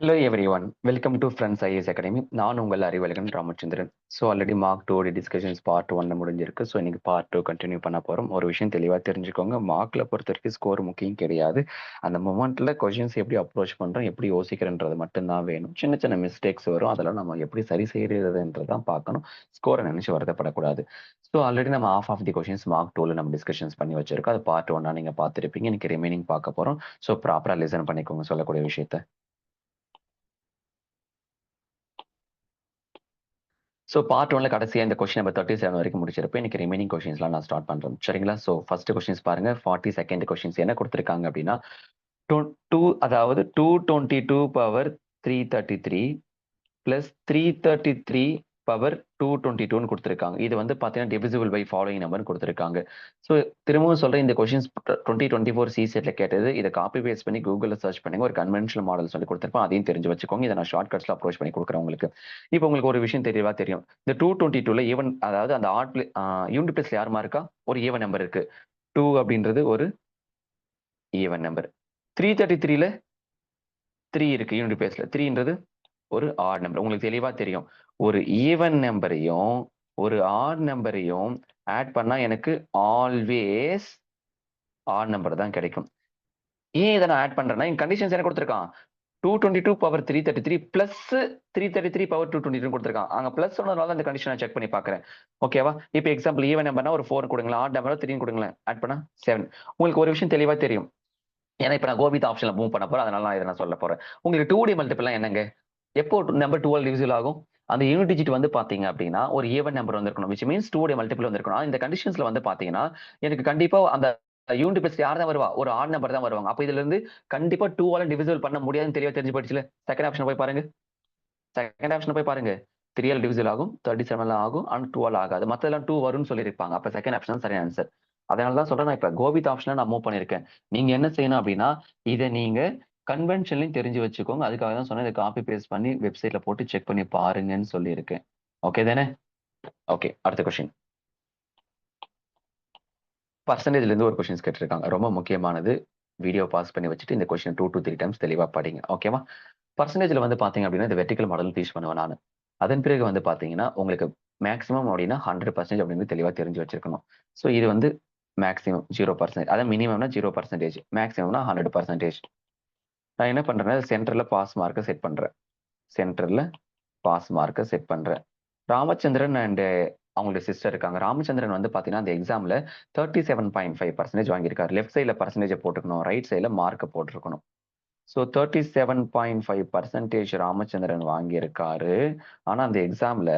Hello everyone, welcome to Friends IAS Academy. நான் உங்கள் Arivazhagan Ramachandran. So already mark two discussions part ஒன்ல முடிஞ்சிருக்கு. So இன்னைக்கு பார்ட் டூ கண்டினியூ பண்ண போகிறோம். ஒரு விஷயம் தெளிவாக தெரிஞ்சுக்கோங்க, மார்க்கில் பொறுத்த வரைக்கும் ஸ்கோர் முக்கியம் கிடையாது. அந்த மொமெண்ட்டில் கொஷின்ஸ் எப்படி அப்ரோச் பண்ணுறோம், எப்படி யோசிக்கிறன்றது மட்டும்தான் வேணும். சின்ன சின்ன மிஸ்டேக்ஸ் வரும், அதெல்லாம் நம்ம எப்படி சரி செய்யறதுன்றதான் பார்க்கணும். ஸ்கோரை நினச்சி வருத்தப்படக்கூடாது. ஸோ ஆல்ரெடி நம்ம ஆஃப் தி கொஷின்ஸ் மார்க் டூவில் நம்ம டிஸ்கஷன்ஸ் பண்ணி வச்சிருக்கோம். அது பார்ட் ஒன்னா நீங்கள் பார்த்துருப்பீங்க. இன்னைக்கு ரிமைனிங் பார்க்க போகிறோம். ஸோ ப்ராப்பராக லிசன் பண்ணிக்கோங்க சொல்லக்கூடிய விஷயத்த. ஸோ பார்ட் ஒன்ல கடைசியாக இந்த கொஸ்டின் நம்பர் 37 வரைக்கும் முடிச்சிருப்பேன். இன்னைக்கு ரிமைனிங் கொஸ்டின்ஸ்லாம் நான் ஸ்டார்ட் பண்றேன். சரிங்களா? ஸோ ஃபர்ஸ்ட் கொஸ்டின்ஸ் பாருங்க. 42nd கொஸ்டின்ஸ் என்ன கொடுத்துருக்காங்க அப்படின்னா, அதாவது 222 பவர் 333 பிளஸ் 333 பவர் 222 கொடுத்துருக்காங்க. இது வந்து பார்த்தீங்கன்னா டிவிசிபிள் பை ஃபாலோயிங் நம்பர்னு கொடுத்துருக்காங்க. ஸோ திரும்பவும் சொல்றேன், இந்த கொஸ்டின்ஸ் 2024 சி செட்ல கேட்டது. இதை காப்பி பேஸ்ட் பண்ணி கூகுளில் சர்ச் பண்ணுங்க. ஒரு கன்வென்ஷனல் மாடல் சொல்லி கொடுத்துருப்பேன், அதையும் தெரிஞ்சு வச்சுக்கோங்க. இதை நான் ஷார்ட் கட்ஸ்ல அப்ரோச் பண்ணி கொடுக்குறேன் உங்களுக்கு. இப்போ உங்களுக்கு ஒரு விஷயம் தெளிவா தெரியும். இந்த 222ல ஈவன், அதாவது அந்த யூனிட் பிளேஸ்ல யாருமா இருக்கா? ஒரு ஈவன் நம்பர் இருக்கு. 2 அப்படின்றது ஒரு ஈவன் நம்பர். 333ல 3 இருக்கு யூனிட் பிளேஸ்ல. 3ன்றது ஒரு ஆட் நம்பர். உங்களுக்கு தெளிவா தெரியும், ஒரு ஈவன் நம்பரையும் ஒரு ஆட் நம்பரையும் ஆட் பண்ணா எனக்கு ஆல்வேஸ் ஆட் நம்பர் தான் கிடைக்கும். ஏன் இதை நான் ஆட் பண்றேன்னா, இங்க கண்டிஷன்ஸ் என்ன கொடுத்துருக்கான்? 222 பவர் 333 பிளஸ் 333 பவர் 222 கொடுத்துருக்கான். அங்க பிளஸ் சொன்னதுனால அந்த கண்டிஷன் நான் செக் பண்ணி பாக்குறேன். ஓகேவா? இப்போ எக்ஸாம்பிள் ஈவன் நம்பர்னா ஒரு 4 கொடுங்களேன், ஆட் நம்பர் 3 கொடுங்களேன், ஆட் பண்ணா 7. உங்களுக்கு ஒரு விஷயம் தெளிவா தெரியும். ஏன்னா இப்ப நான் கோபித் ஆப்ஷன்ல மூவ் பண்ண போறேன், அதனால நான் இதை நான் சொல்ல போறேன். உங்களுக்கு 2D மல்டிபிள்லாம் என்னங்க? எப்போ நம்பர் 12 டிவிசிபிள் ஆகும்? அந்த யூனிட் டிஜிட் வந்து பாத்தீங்க அப்படின்னா ஒரு ஈவன் நம்பர் வந்திருக்கணும், which means 2D மல்டிபிள் வந்திருக்கணும். இந்த கண்டிஷன்ஸ்ல வந்து பாத்தீங்கன்னா எனக்கு கண்டிப்பா அந்த யூனிட் பிளஸ் யார் தான் வருவா? ஒரு ஆட் நம்பர் தான் வருவாங்க. அப்ப இதுல இருந்து கண்டிப்பா 2ஆல டிவிசிபிள் பண்ண முடியாதுன்னு தெளிவா தெரிஞ்சு போயிடுச்சுல. செகண்ட் ஆப்ஷன் போய் பாருங்க. செகண்ட் ஆப்ஷன் போய் பாருங்க. 3ஆல் டிவிசிபிள் ஆகும், 37 ஆகும், அண்ட் 2ஆல் ஆகாது. மத்ததெல்லாம் 2 வரும்னு சொல்லியிருப்பாங்க. அப்ப செகண்ட் ஆப்ஷன் சரியான ஆன்சர். அதனாலதான் சொல்றேன், நான் இப்ப கோபித் ஆப்ஷனை நான் மூவ் பண்ணிருக்கேன். நீங்க என்ன செய்யணும் அப்படின்னா, இதை நீங்க கன்வென்ஷன்லையும் தெரிஞ்சு வச்சுக்கோங்க. அதுக்காக தான் சொன்னேன், இதை காப்பி பேஸ்ட் பண்ணி வெப்சைட்ல போட்டு செக் பண்ணி பாருங்கன்னு சொல்லியிருக்கேன். ஓகே தானே? ஓகே, அடுத்த கொஸ்டின். பர்சன்டேஜ்ல இருந்து ஒரு கொஸ்டின்ஸ் கேட்டிருக்காங்க, ரொம்ப முக்கியமானது. வீடியோ பாஸ் பண்ணி வச்சுட்டு இந்த கொஸ்டின் 2 to 3 டைம்ஸ் தெளிவா படிங்க. ஓகேவா? பர்சன்டேஜ்ல வந்து பாத்தீங்க அப்படின்னா இந்த வெர்டிகல் மாடல் டீச் பண்ணுவேன் நான். அதன் பிறகு வந்து பாத்தீங்கன்னா உங்களுக்கு மேக்ஸிமம் அப்படின்னா 100% அப்படின்னு தெளிவா தெரிஞ்சு வச்சிருக்கணும். ஸோ இது வந்து மேக்ஸிமம் 0%, அதாவது மினிமம்னா 0%, மேக்ஸிமம்னா 100%. நான் என்ன பண்றேன்னா சென்டர்ல பாஸ் மார்க்கை செட் பண்றேன். சென்டர்ல பாஸ் மார்க்கை செட் பண்றேன். ராமச்சந்திரன் அண்ட் அவங்களுடைய சிஸ்டர் இருக்காங்க. ராமச்சந்திரன் வந்து பாத்தீங்கன்னா அந்த எக்ஸாம்ல 37.5% வாங்கியிருக்காரு. லெஃப்ட் சைட்ல பர்சன்டேஜ் போட்டுக்கணும், ரைட் சைட்ல மார்க்கை போட்டிருக்கணும். ஸோ 37.5% ராமச்சந்திரன் வாங்கியிருக்காரு. ஆனா அந்த எக்ஸாம்ல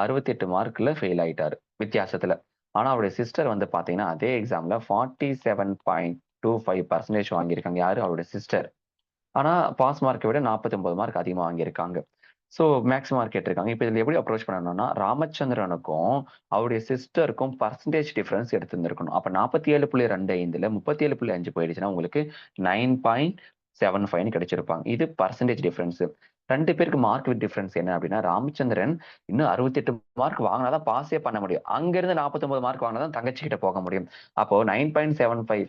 68 மார்க்ல ஃபெயில் ஆயிட்டாரு வித்தியாசத்துல. ஆனா அவருடைய சிஸ்டர் வந்து பாத்தீங்கன்னா அதே எக்ஸாம்ல 47.25% வாங்கியிருக்காங்க. யாரு? அவருடைய சிஸ்டர். ஆனா பாஸ் மார்க்கை விட 49 மார்க் அதிகமா வாங்கியிருக்காங்க. ஸோ மேக்ஸ் மார்க் கேட்டிருக்காங்க. இப்போ இதுல எப்படி அப்ரோச் பண்ணணும்னா, ராமச்சந்திரனுக்கும் அவருடைய சிஸ்டருக்கும் பர்சன்டேஜ் டிஃபரன்ஸ் எடுத்திருந்திருக்கணும். அப்ப 47.25ல 37.5 போயிடுச்சுன்னா உங்களுக்கு 9.75 கிடைச்சிருப்பாங்க. இது பர்சன்டேஜ் டிஃபரன்ஸ். 2 பேருக்கு மார்க் டிஃபரன்ஸ் என்ன அப்படின்னா, ராமச்சந்திரன் இன்னும் 68 மார்க் வாங்கினாதான் பாஸே பண்ண முடியும். அங்கிருந்து 49 மார்க் வாங்கினாதான் தங்கச்சி கிட்ட போக முடியும். அப்போ 9.75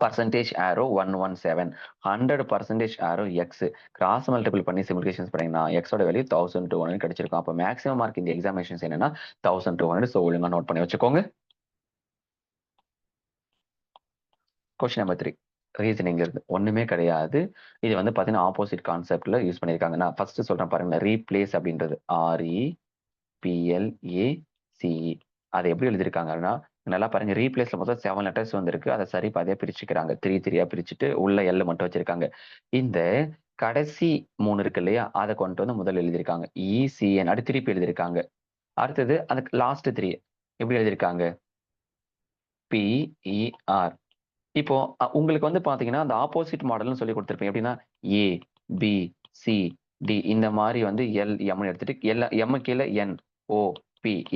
பர்சன்டேஜ் ஆரோ 117, 100% ஆரோ எக்ஸ். கிராஸ் மல்டிபிள் பண்ணி சிம்பிளிகேஷன்ஸ் பண்ணீங்கன்னா எக்ஸோட வேல்யூ 1200 கிடைச்சிருக்கும். அப்போ மேக்ஸிமம் மார்க் இந்த எக்ஸாமினேஷன்ஸ் என்னன்னா 1200. ஸோ ஒழுங்கா நோட் பண்ணி வச்சுக்கோங்க. கொஸ்டின் நம்பர் 3 ரீசனிங்ல இருந்து ஒண்ணுமே கிடையாது. இது வந்து பாத்தீங்கன்னா ஆப்போசிட் கான்செப்ட்ல யூஸ் பண்ணிருக்காங்க. நான் ஃபர்ஸ்ட் சொல்றேன் பாருங்க. ரீப்ளேஸ் அப்படின்றது REPLACE. அதை எப்படி எழுதியிருக்காங்கன்னா, நல்லா பாருங்க. ரீப்ளேஸ்ல மொத்தம் 7 லெட்டர்ஸ் வந்திருக்கு. அதை சரி பாதியா பிரிச்சுக்கிறாங்க. 3 பிரிச்சுட்டு உள்ள எல் மட்டும் வச்சிருக்காங்க. இந்த கடைசி 3 இருக்கு இல்லையா, அதை கொண்டு வந்து முதல்ல எழுதியிருக்காங்க. ECN அடுத்து திருப்பி எழுதியிருக்காங்க. அடுத்தது அந்த லாஸ்ட் 3 எப்படி எழுதியிருக்காங்க? PER. இப்போ உங்களுக்கு வந்து பாத்தீங்கன்னா அந்த ஆப்போசிட் மாடல்னு சொல்லி கொடுத்துருப்பேன். எப்படின்னா ABCD இந்த மாதிரி வந்து LM எடுத்துட்டு M கீழே NOP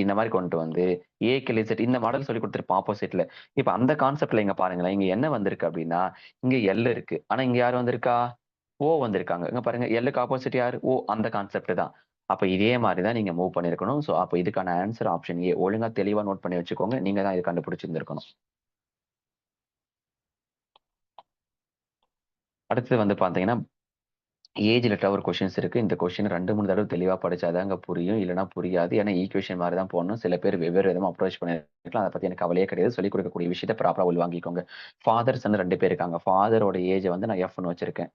இந்த மாதிரி கொண்டு வந்து A கீழே Z இந்த மாடல் சொல்லி கொடுத்துருப்போம் ஆப்போசிட்ல. இப்ப அந்த கான்செப்ட்ல இங்க பாருங்களேன், இங்க என்ன வந்திருக்கு அப்படின்னா, இங்க L இருக்கு, ஆனா இங்க யார் வந்திருக்கா? O வந்திருக்காங்க. இங்க பாருங்க, Lக்கு ஆப்போசிட் யாரு? O. அந்த கான்செப்ட் தான். அப்ப இதே மாதிரி தான் நீங்க மூவ் பண்ணிருக்கணும். ஸோ அப்ப இதுக்கான ஆன்சர் ஆப்ஷன் A. ஒழுங்கா தெளிவா நோட் பண்ணி வச்சுக்கோங்க. நீங்க தான் இது கண்டுபிடிச்சிருந்திருக்கணும். அடுத்தது வந்து பாத்தீங்கன்னா ஏஜ் ரிலேட்டடாக ஒரு கொஷின்ஸ் இருக்கு. இந்த கொஷின் 2, 3 தடவை தெளிவா படிச்சாதாங்க புரியும். இல்லன்னா புரியாது. ஏன்னா ஈக்குவேஷன் மாரி தான் போடணும். சில பேர் வெவ்வேறு விதமா அப்ரோச் பண்ணிருக்கலாம். அத பத்தி எனக்கு கவலையே கிடையாது. சொல்லிக் கொடுக்கக்கூடிய விஷயத்த ப்ராப்பரா உள்வாங்கிக்கோங்க. ஃபாதர், சன் 2 பேர் இருக்காங்க. ஃபாதரோட ஏஜ வந்து நான் எஃப்ன்னு வச்சிருக்கேன்.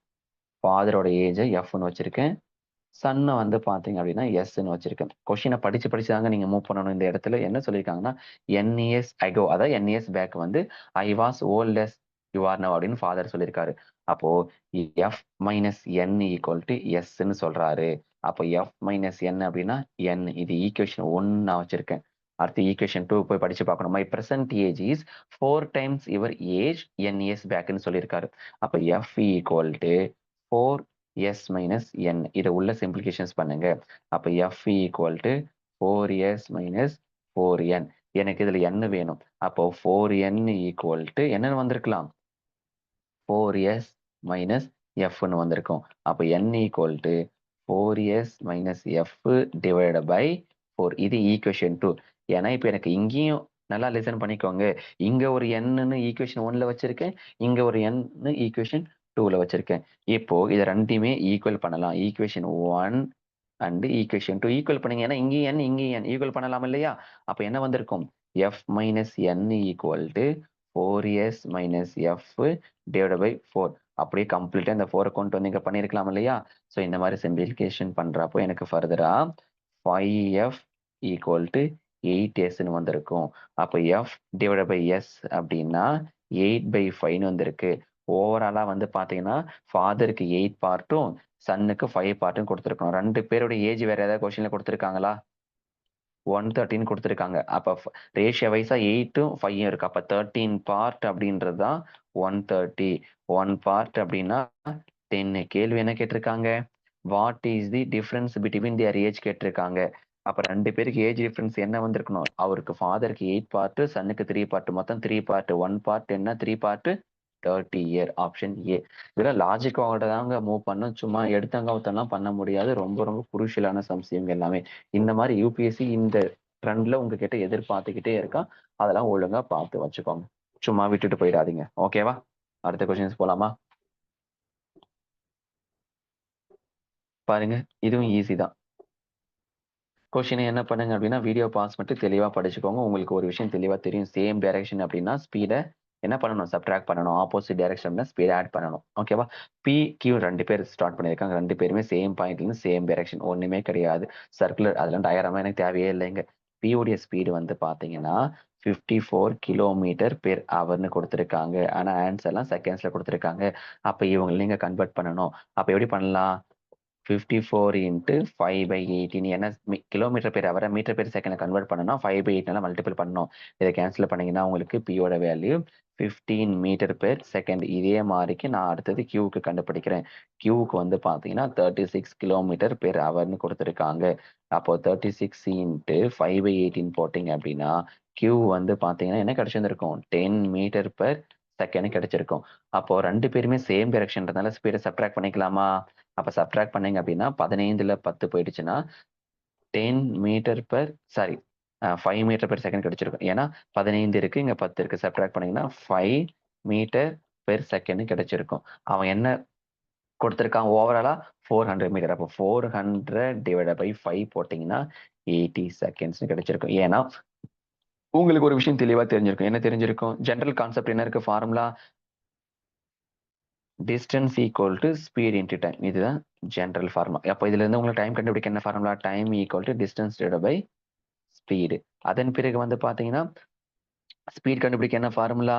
ஃபாதரோட ஏஜ எஃப்ன்னு வச்சிருக்கேன். சன்ன வந்து பார்த்தீங்க அப்படின்னா, எஸ்ன்னு வச்சிருக்கேன். கொஸ்டின படிச்சு படிச்சு தாங்க நீங்க மூவ் பண்ணணும் இந்த இடத்துல. என்ன சொல்லியிருக்காங்கன்னா, என் இயர்ஸ் அகோ அதாவது என் இயர்ஸ் பேக் வந்து I was old as you are now அப்படின்னு ஃபாதர் சொல்லியிருக்காரு. அப்போ F minus N equal to எஸ்ன்னு சொல்றாரு. அப்போ எஃப் மைனஸ் என் அப்படின்னா என் இது ஈக்குவேஷன் 1 நான் வச்சிருக்கேன். அடுத்து ஈக்குவேஷன் 2 போய் படிச்சு பார்க்கணும். My present age is 4 times your age N years பேக்ன்னு சொல்லியிருக்காரு. அப்போ F equal to 4 S minus N இதை உள்ள சிம்பிளிகேஷன்ஸ் பண்ணுங்க. அப்போ F equal to 4s minus 4n. எனக்கு இதுல n வேணும். அப்போ 4n ஈக்குவல் டு என்னன்னு வந்திருக்கலாம் 4s மைனஸ் எஃப்னு வந்திருக்கும். அப்போ n equal to 4s minus F divide by 4. இது ஈக்குவேஷன் 2. ஏன்னா இப்போ எனக்கு இங்கேயும் நல்லா லிசன் பண்ணிக்கோங்க. இங்க ஒரு n ஈக்குவேஷன் 1ல வச்சிருக்கேன். இங்க ஒரு n ஈக்குவேஷன் 2ல வச்சிருக்கேன். இப்போ இதை ரெண்டையுமே ஈக்குவல் பண்ணலாம். ஈக்குவேஷன் 1 அண்ட் ஈக்குவேஷன் 2 ஈக்குவல் பண்ணீங்க. ஏன்னா இங்கேயும் n இங்கேயும் n ஈக்குவல் பண்ணலாம் இல்லையா? அப்போ என்ன வந்திருக்கும் f minus n equal to 4s minus F divide by 4. அப்படியே கம்ப்ளீட்டா இந்த 4 கொண்டு வந்து இங்க பண்ணிருக்கலாம் இல்லையா? ஸோ இந்த மாதிரி சிம்பிளிஃபிகேஷன் பண்றப்போ எனக்கு ஃபர்தரா 5f ஈக்குவல் டு 8sன்னு வந்திருக்கும். அப்போ f டிவைட் பை s அப்படின்னா 8/5ன்னு வந்திருக்கு. ஓவராலா வந்து பாத்தீங்கன்னா ஃபாதருக்கு 8 பார்ட்டும் சன்னுக்கு 5 பார்ட்டும் கொடுத்துருக்கணும். 2 பேரோட ஏஜ் வேற ஏதாவது கொஸ்டின்ல கொடுத்துருக்காங்களா? 113 கொடுத்துருக்காங்க. அப்ப ரேஷியோ வைஸா 8ம் 5ம் இருக்கு. அப்ப 13 பார்ட் அப்படின்றது தான் 130. 1 பார்ட் அப்படின்னா 10. கேள்வி என்ன கேட்டிருக்காங்க? What is the difference between their age கேட்டிருக்காங்க. அப்ப 2 பேருக்கு ஏஜ் டிஃபரன்ஸ் என்ன வந்திருக்கணும்? அவருக்கு ஃபாதருக்கு 8 பார்ட், சன்னுக்கு 3 பார்ட், மொத்தம் 3 பார்ட். 1 பார்ட் என்ன 3 பார்ட் 30 இயர். Option A. இதெல்லாம் லாஜிக்கோட தாங்க மூவ் பண்ணும். சும்மா எடுத்தங்கவுத்தெல்லாம் பண்ண முடியாது. ரொம்ப ரொம்ப குருஷியலான சம்ஸ் இவங்க எல்லாமே. இந்த மாதிரி யூபிஎஸ்சி இந்த ட்ரெண்ட்ல உங்ககிட்ட எதிர்பார்த்துக்கிட்டே இருக்கா. அதெல்லாம் ஒழுங்கா பார்த்து வச்சுக்கோங்க. சும்மா விட்டுட்டு போயிடாதீங்க. ஓகேவா? அடுத்த கொஸ்டின்ஸ் போலாமா? பாருங்க, இதுவும் ஈஸி தான். கொஸ்டினை என்ன பண்ணுங்க அப்படின்னா வீடியோ பாஸ் பண்ணிட்டு தெளிவாக படிச்சுக்கோங்க. உங்களுக்கு ஒரு விஷயம் தெளிவாக தெரியும். சேம் டைரக்ஷன் அப்படின்னா ஸ்பீடை என்ன பண்ணணும்? சப்ட்ராக்ட் பண்ணணும். ஆப்போசிட் டைரக்ஷன் ஸ்பீடை ஆட் பண்ணணும். ஓகேவா? பி கியூ 2 பேர் ஸ்டார்ட் பண்ணியிருக்காங்க. 2 பேருமே சேம் பாயிண்ட்லேருந்து சேம் டைரக்ஷன். ஒன்றுமே கிடையாது. சர்க்குலர் அதெல்லாம் டயராமா எனக்கு தேவையே இல்லைங்க. பியோடைய ஸ்பீடு வந்து பார்த்தீங்கன்னா 54 கிலோமீட்டர் பெர் ஹவர்னு கொடுத்துருக்காங்க. ஆனால் ஆன்சர்லாம் செகண்ட்ஸில் கொடுத்துருக்காங்க. அப்போ இவங்களை நீங்கள் கன்வெர்ட் பண்ணணும். அப்போ எப்படி பண்ணலாம்? 54 இன்ட்டு 5/18. ஏன்னா கிலோமீட்டர் பெர் ஹவரை மீட்டர் பெர் செகண்ட் கன்வெர்ட் பண்ணணும். 5/8 மல்டிபிள் பண்ணணும். இதை கேன்சல் பண்ணீங்கன்னா உங்களுக்கு பியோட வேல்யூ 15 மீட்டர் பெர் செகண்ட். இதே மாதிரிக்கு நான் அடுத்தது கியூக்கு கண்டுபிடிக்கிறேன். கியூக்கு வந்து பார்த்தீங்கன்னா 36 கிலோமீட்டர் பெர் ஹவர்னு கொடுத்துருக்காங்க. அப்போ 36 இன்ட்டு 5/18 போட்டிங்க அப்படின்னா கியூ வந்து பார்த்தீங்கன்னா என்ன கிடைச்சிருந்திருக்கும்? 10 மீட்டர் பெர் செகண்ட் கிடைச்சிருக்கும். அப்போ 2 பேருமே சேம் டைரக்ஷன்றதுனால ஸ்பீடை சப்ட்ராக்ட் பண்ணிக்கலாமா? அப்ப சப்ட்ராக்ட் பண்ணீங்க அப்படின்னா 15ல 10 போயிடுச்சுன்னா 10 metre per sorry 5 metre per second கிடைச்சிருக்கும். ஏன்னா 15 இருக்கு, இங்க 10 இருக்கு. சப்ட்ராக்ட் பண்ணீங்கன்னா 5 மீட்டர் பெர் செகண்ட் கிடைச்சிருக்கும். அவன் என்ன கொடுத்துருக்கான்? ஓவராலா 400 மீட்டர். அப்போ 400 டிவைட் பை 5 போட்டீங்கன்னா 80 செகண்ட்ஸ் கிடைச்சிருக்கும். ஏன்னா உங்களுக்கு ஒரு விஷயம் தெளிவா தெரிஞ்சிருக்கும். என்ன தெரிஞ்சிருக்கும்? ஜெனரல் கான்செப்ட் என்ன இருக்கு? Formula distance equal to speed into time. இதுதான் ஜென்ரல் ஃபார்முலா. அப்போ இதுல இருந்து உங்களுக்கு டைம் கண்டுபிடிக்க என்ன formula? Time equal to distance divide by speed. அதன் பிறகு வந்து பாத்தீங்கன்னா ஸ்பீட் கண்டுபிடிக்க என்ன formula?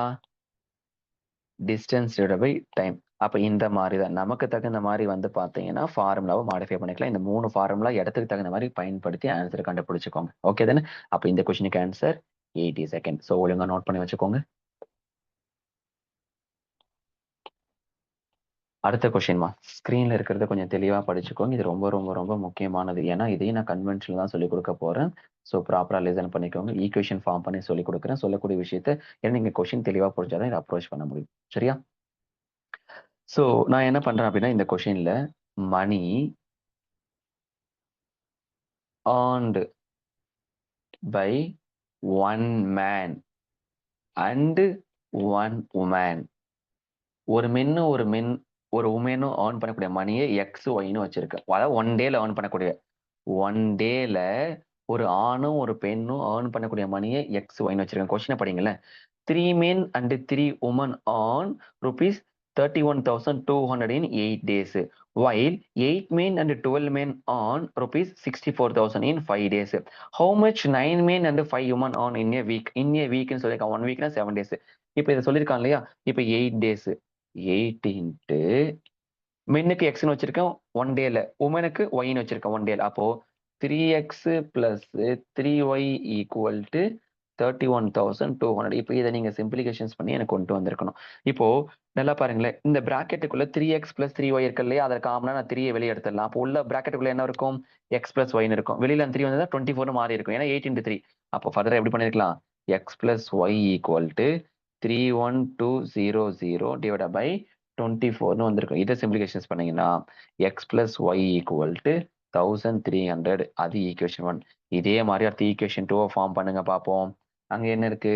Distance divide by time. அப்ப இந்த மாதிரி தான் நமக்கு தகுந்த மாதிரி வந்து பாத்தீங்கன்னா ஃபார்முலாவை மாடிஃபை பண்ணிக்கலாம். இந்த 3 ஃபார்முலா இடத்துக்கு தகுந்த மாதிரி பயன்படுத்தி ஆன்சர் கண்டுபிடிச்சுக்கோங்க. ஓகே தானே? அப்ப இந்த கொஸ்டினுக்கு ஆன்சர் 80 செகண்ட். ஸோ ஒழுங்கா நோட் பண்ணி வச்சுக்கோங்க. அடுத்த கொஸ்டின்மா, ஸ்க்ரீன்ல இருக்கிறத கொஞ்சம் தெளிவாக படிச்சுக்கோங்க. இது ரொம்ப ரொம்ப ரொம்ப முக்கியமானது. ஏன்னா இதையும் நான் கன்வென்ஷனில் தான் சொல்லிக் கொடுக்க போறேன். ஸோ ப்ராப்பராக லிசன் பண்ணிக்கோங்க. ஈக்குவேஷன் ஃபார்ம் பண்ணி சொல்லிக் கொடுக்குறேன். சொல்லக்கூடிய விஷயத்த ஏன்னா நீங்கள் கொஸ்டின் தெளிவாக புரிஞ்சாதான் இதை அப்ரோச் பண்ண முடியும். சரியா? ஸோ நான் என்ன பண்றேன் அப்படின்னா இந்த கொஸ்டின்ல மணி earned by one man and one woman. ஒரு மென்னு ஒரு மென் ஒரு உமனும் ஏர்ன் பண்ணக்கூடிய மணியை எக்ஸ் ஒய்னு வச்சிருக்கு. அதாவது 1 டேல ஏர்ன் பண்ணக்கூடிய 1 டேல ஒரு ஆணும் ஒரு பெண்ணும் ஏர்ன் பண்ணக்கூடிய மணியை எக்ஸ் ஒய்னு வச்சிருக்கேன். கொஸ்டினை படிங்களேன். 3 men and 3 women earn rupees 31,200 in 8 days, while 8 men and 12 men earn rupees 64,000 in 5 days. How much 9 men and 5 women earn in a week? In a week ன்னு சொல்லியிருக்கான். 1 weekனா 7 days. இப்போ இதை சொல்லியிருக்கான் இல்லையா? இப்போ 8 days. 8 into மென்னுக்கு எக்ஸ்னு வச்சிருக்கேன் 1 டேல, உமனுக்கு ஒய்னு வச்சிருக்கேன் 1 டேல. அப்போ 3x plus 3y equal to 31,200. இப்போ இதை நீங்க சிம்பிளிகேஷன்ஸ் பண்ணி எனக்கு கொண்டு வந்திருக்கணும். இப்போ நல்லா பாருங்களேன், இந்த பிராக்கெட்டுக்குள்ள 3x plus 3y இருக்கு இல்லையா, அதை காமனா நான் 3 வெளியே எடுத்துடலாம். அப்போ உள்ள பிராக்கெட்டுக்குள்ள என்ன இருக்கும்? x plus y இருக்கும். வெளியில 3 வந்தா 24 மாறி இருக்கும், ஏன்னா 8 into 3. அப்போ ஃபர்தரா எப்படி பண்ணிருக்கலாம்? x plus y equal to 31200 divided by 24னு வந்திருக்கும். இதை சிம்பிளிகேஷன்ஸ் பண்ணீங்கன்னா x plus y equal to 1300. அது ஈக்குவேஷன் 1. இதே மாதிரி அடுத்த ஈக்குவேஷன் 2 ஃபார்ம் பண்ணுங்க பார்ப்போம். அங்க என்ன இருக்கு?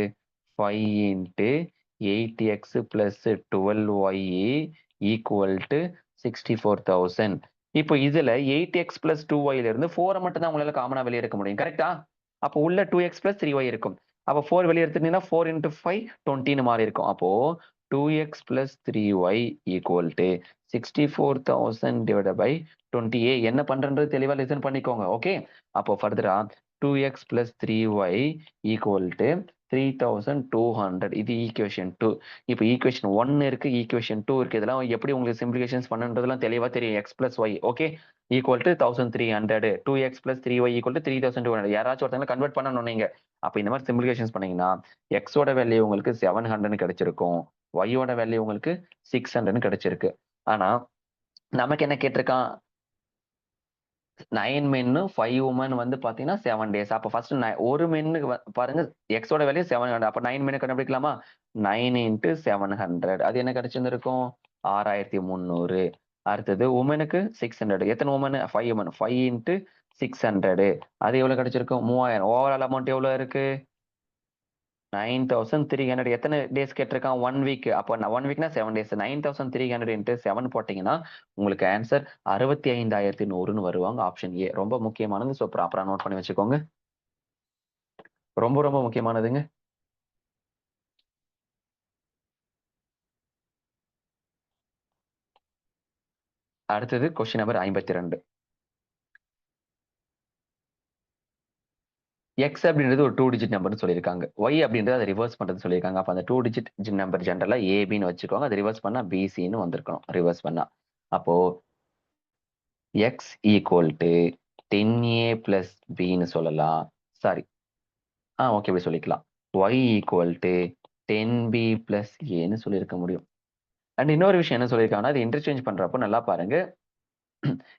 5 into 8x plus 12y equal to 64,000. இப்போ இதுல 8x plus 2y இருந்து 4 மட்டும் தான் உங்களால காமனா வெளியே எடுக்க முடியும், கரெக்டா? அப்போ உள்ள 2x plus 3y இருக்கும். அப்போ 4 வெளியே எடுத்துட்டீங்கன்னா 4 into 5 20ன்னு மாறி இருக்கும். அப்போ 2x plus 3y equal to 64,000 divided by 20a. என்ன பண்றது தெளிவா லிசன் பண்ணிக்கோங்க, ஓகே? அப்போ ஃபர்தரா 2x plus 3y equal to 3,200. இது ஈக்குவேஷன் 2. இப்போ ஈக்குவேஷன் 1 இருக்கு, ஈக்குவேஷன் 2 இருக்கு. இதெல்லாம் எப்படி உங்களுக்கு சிம்பிளிகேஷன்ஸ் பண்ணுன்றதுலாம் தெளிவா தெரியும். x plus y, okay, equal to 1300. 2x plus 3y equal to 3,200. யாராச்சும் ஒருத்தங்களை கன்வெர்ட் பண்ணணும் நீங்க. அப்போ இந்த மாதிரி சிம்பிளிகேஷன்ஸ் பண்ணீங்கன்னா எக்ஸோட வேல்யூ உங்களுக்கு 700 கிடைச்சிருக்கும், ஒய்யோட வேல்யூ உங்களுக்கு 600 கிடைச்சிருக்கு. ஆனா நமக்கு என்ன கேட்டிருக்கான்? 9 மென்னு 5 உமன் வந்து பாத்தீங்கன்னா 7 days. அப்போ ஃபர்ஸ்ட் ஒரு மென்னு பாருங்க, எக்ஸோட வேல்யூ 700. அப்போ 9 மென்னு கண்டுபிடிக்கலாமா? 9 into 700. அது என்ன கிடைச்சிருந்திருக்கும்? 6300. அடுத்தது உமனுக்கு 600. எத்தனை உமன்? 5 உமன். 5 into 600. அது எவ்வளவு கிடைச்சிருக்கும்? 3000. ஓவரால் அமௌண்ட் எவ்வளவு இருக்கு? 9,300. எத்தனை டேஸ் கேட்டிருக்கான்? 1 வீக். அப்போ 1 வீக்னா 7 days. 9,300 into 7 போட்டீங்கன்னா உங்களுக்கு ஆன்சர் 65,100ன்னு வருவாங்க. ஆப்ஷன் ஏ ரொம்ப முக்கியமானது. ஸோ ப்ராப்பரா நோட் பண்ணி வச்சுக்கோங்க, ரொம்ப ரொம்ப முக்கியமானதுங்க. அடுத்தது கொஸ்டின் நம்பர் 52. எக்ஸ் அப்படின்றது ஒரு 2 டிஜிட் நம்பர்னு சொல்லியிருக்காங்க. ஒய் அப்படின்றது அதை ரிவர்ஸ் பண்றது சொல்லியிருக்காங்க. அப்போ அந்த 2 டிஜிட் நம்பர் ஜென்ரலா ஏபின்னு வச்சுக்கோங்க. அதை ரிவர்ஸ் பண்ணா பிசின்னு வந்திருக்கணும், ரிவர்ஸ் பண்ணா. அப்போ x equal to 10a plus bன்னு சொல்லலாம். சாரி, ஓகே, இப்படி சொல்லிக்கலாம். y equal to 10b plus aன்னு சொல்லியிருக்க முடியும். அண்ட் இன்னொரு விஷயம் என்ன சொல்லியிருக்காங்கன்னா, அது இன்டர்சேஞ்ச் பண்றப்போ நல்லா பாருங்க.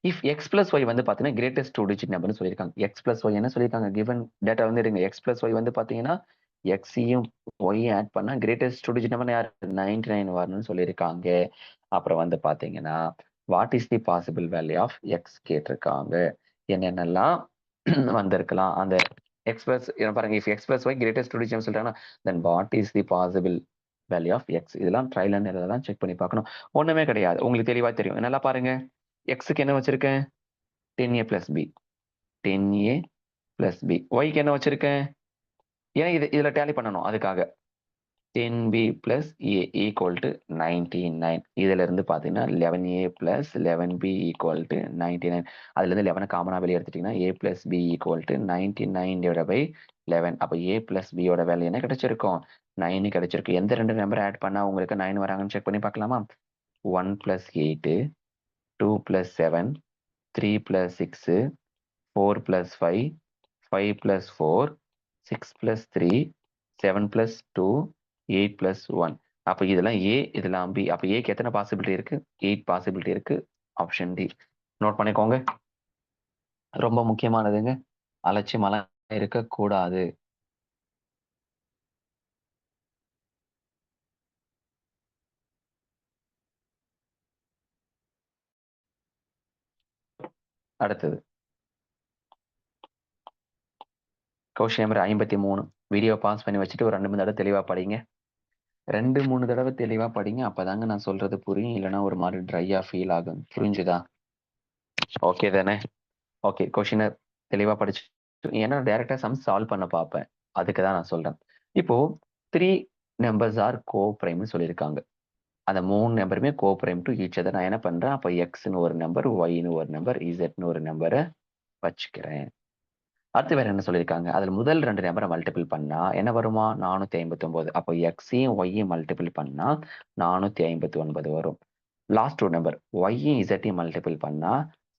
இஃப் எக்ஸ் பிளஸ் ஒய் வந்து பாத்தீங்கன்னா கிரேட்டஸ்ட் 2 டிஜிட் நம்பர்னு சொல்லியிருக்காங்க. எக்ஸ் பிளஸ் ஒய் என்ன சொல்லியிருக்காங்க? கிவன் டேட்டா வந்து எடுங்க. எக்ஸ் பிளஸ் ஒய் வந்து பாத்தீங்கன்னா எக்ஸையும் ஒய் ஆட் பண்ணா கிரேட்டஸ்ட் 2 டிஜிட் நம்பர் யார்? 99 வரணும்னு சொல்லியிருக்காங்க. அப்புறம் வந்து பாத்தீங்கன்னா what is the possible value of X கேட்டிருக்காங்க. என்னென்னலாம் வந்திருக்கலாம் அந்த எக்ஸ் பிளஸ் பாருங்க. If X plus Y greatest 2 digit number சொல்லிட்டாங்கன்னா then what is the possible value of X? இதெல்லாம் ட்ரையல் அண்ட் எரர் செக் பண்ணி பார்க்கணும். ஒண்ணுமே கிடையாது, உங்களுக்கு தெளிவா தெரியும். நல்லா பாருங்க, எக்ஸுக்கு என்ன வச்சிருக்கேன்? 10a plus b. 10a plus b. ஒய்க்கு என்ன வச்சிருக்கேன்? ஏன்னா இதுல டேலி பண்ணணும், அதுக்காக 10b plus a equal to 99. இதுல இருந்து பாத்தீங்கன்னா 11a plus 11b equal to 99. அதுல இருந்து 11 காமனா வெளியே எடுத்துட்டீங்கன்னா a plus b equal to 99 divided by 11. அப்போ a plus b யோட வேல்யூ என்ன கிடைச்சிருக்கும்? 9 கிடைச்சிருக்கு. எந்த ரெண்டு நம்பர் ஆட் பண்ணா உங்களுக்கு 9 வராங்கன்னு செக் பண்ணி பார்க்கலாமா? 1 plus 8, 2 plus 7, 3 plus 6, 4 plus 5, 5 plus 4, 6 plus 3, 7 plus 2, 8 plus 1. அப்போ இதெல்லாம் ஏ, இதெல்லாம் பி. அப்போ ஏக்கு எத்தனை பாசிபிலிட்டி இருக்கு? 8 பாசிபிலிட்டி இருக்கு. ஆப்ஷன் டி நோட் பண்ணிக்கோங்க, ரொம்ப முக்கியமானதுங்க. அலட்சியமெல்லாம் இருக்கக்கூடாது. அடுத்தது கொஸ்டின் நம்பர் 53. வீடியோ பாஸ் பண்ணி வச்சுட்டு ஒரு 2 மணி நேரம் தெளிவா படிங்க. 2-3 தடவை தெளிவா படிங்க. அப்பதாங்க நான் சொல்றது புரியும். இல்லைன்னா ஒரு மாதிரி ட்ரையா ஃபீல் ஆகும். புரிஞ்சுதா? ஓகே தானே? ஓகே. கொஸ்டினை தெளிவா படிச்சு ஏன்னா டைரக்டா சம் சால்வ் பண்ண பார்ப்பேன். அதுக்கு தான் நான் சொல்றேன். இப்போ 3 நம்பர்ஸ் ஆர் கோ-பிரைம்னு சொல்லியிருக்காங்க. அந்த 3 நம்பருமே கோ-பிரைம் டு ஈச் அதர். நான் என்ன பண்றேன்? அப்ப எக்ஸ்ன்னு ஒரு நம்பர், ஒய்ன்னு ஒரு நம்பர், இசட்ன்னு ஒரு நம்பரை வச்சுக்கிறேன். அடுத்து வேற என்ன சொல்லியிருக்காங்க? அதுல முதல் 2 நம்பரை மல்டிபிள் பண்ணா என்ன வருமா? 459. அப்போ எக்ஸையும் ஒய்யும் மல்டிபிள் பண்ணா 459 வரும். லாஸ்ட் ஒரு நம்பர் ஒய்யும் இசட்டையும் மல்டிபிள் பண்ணா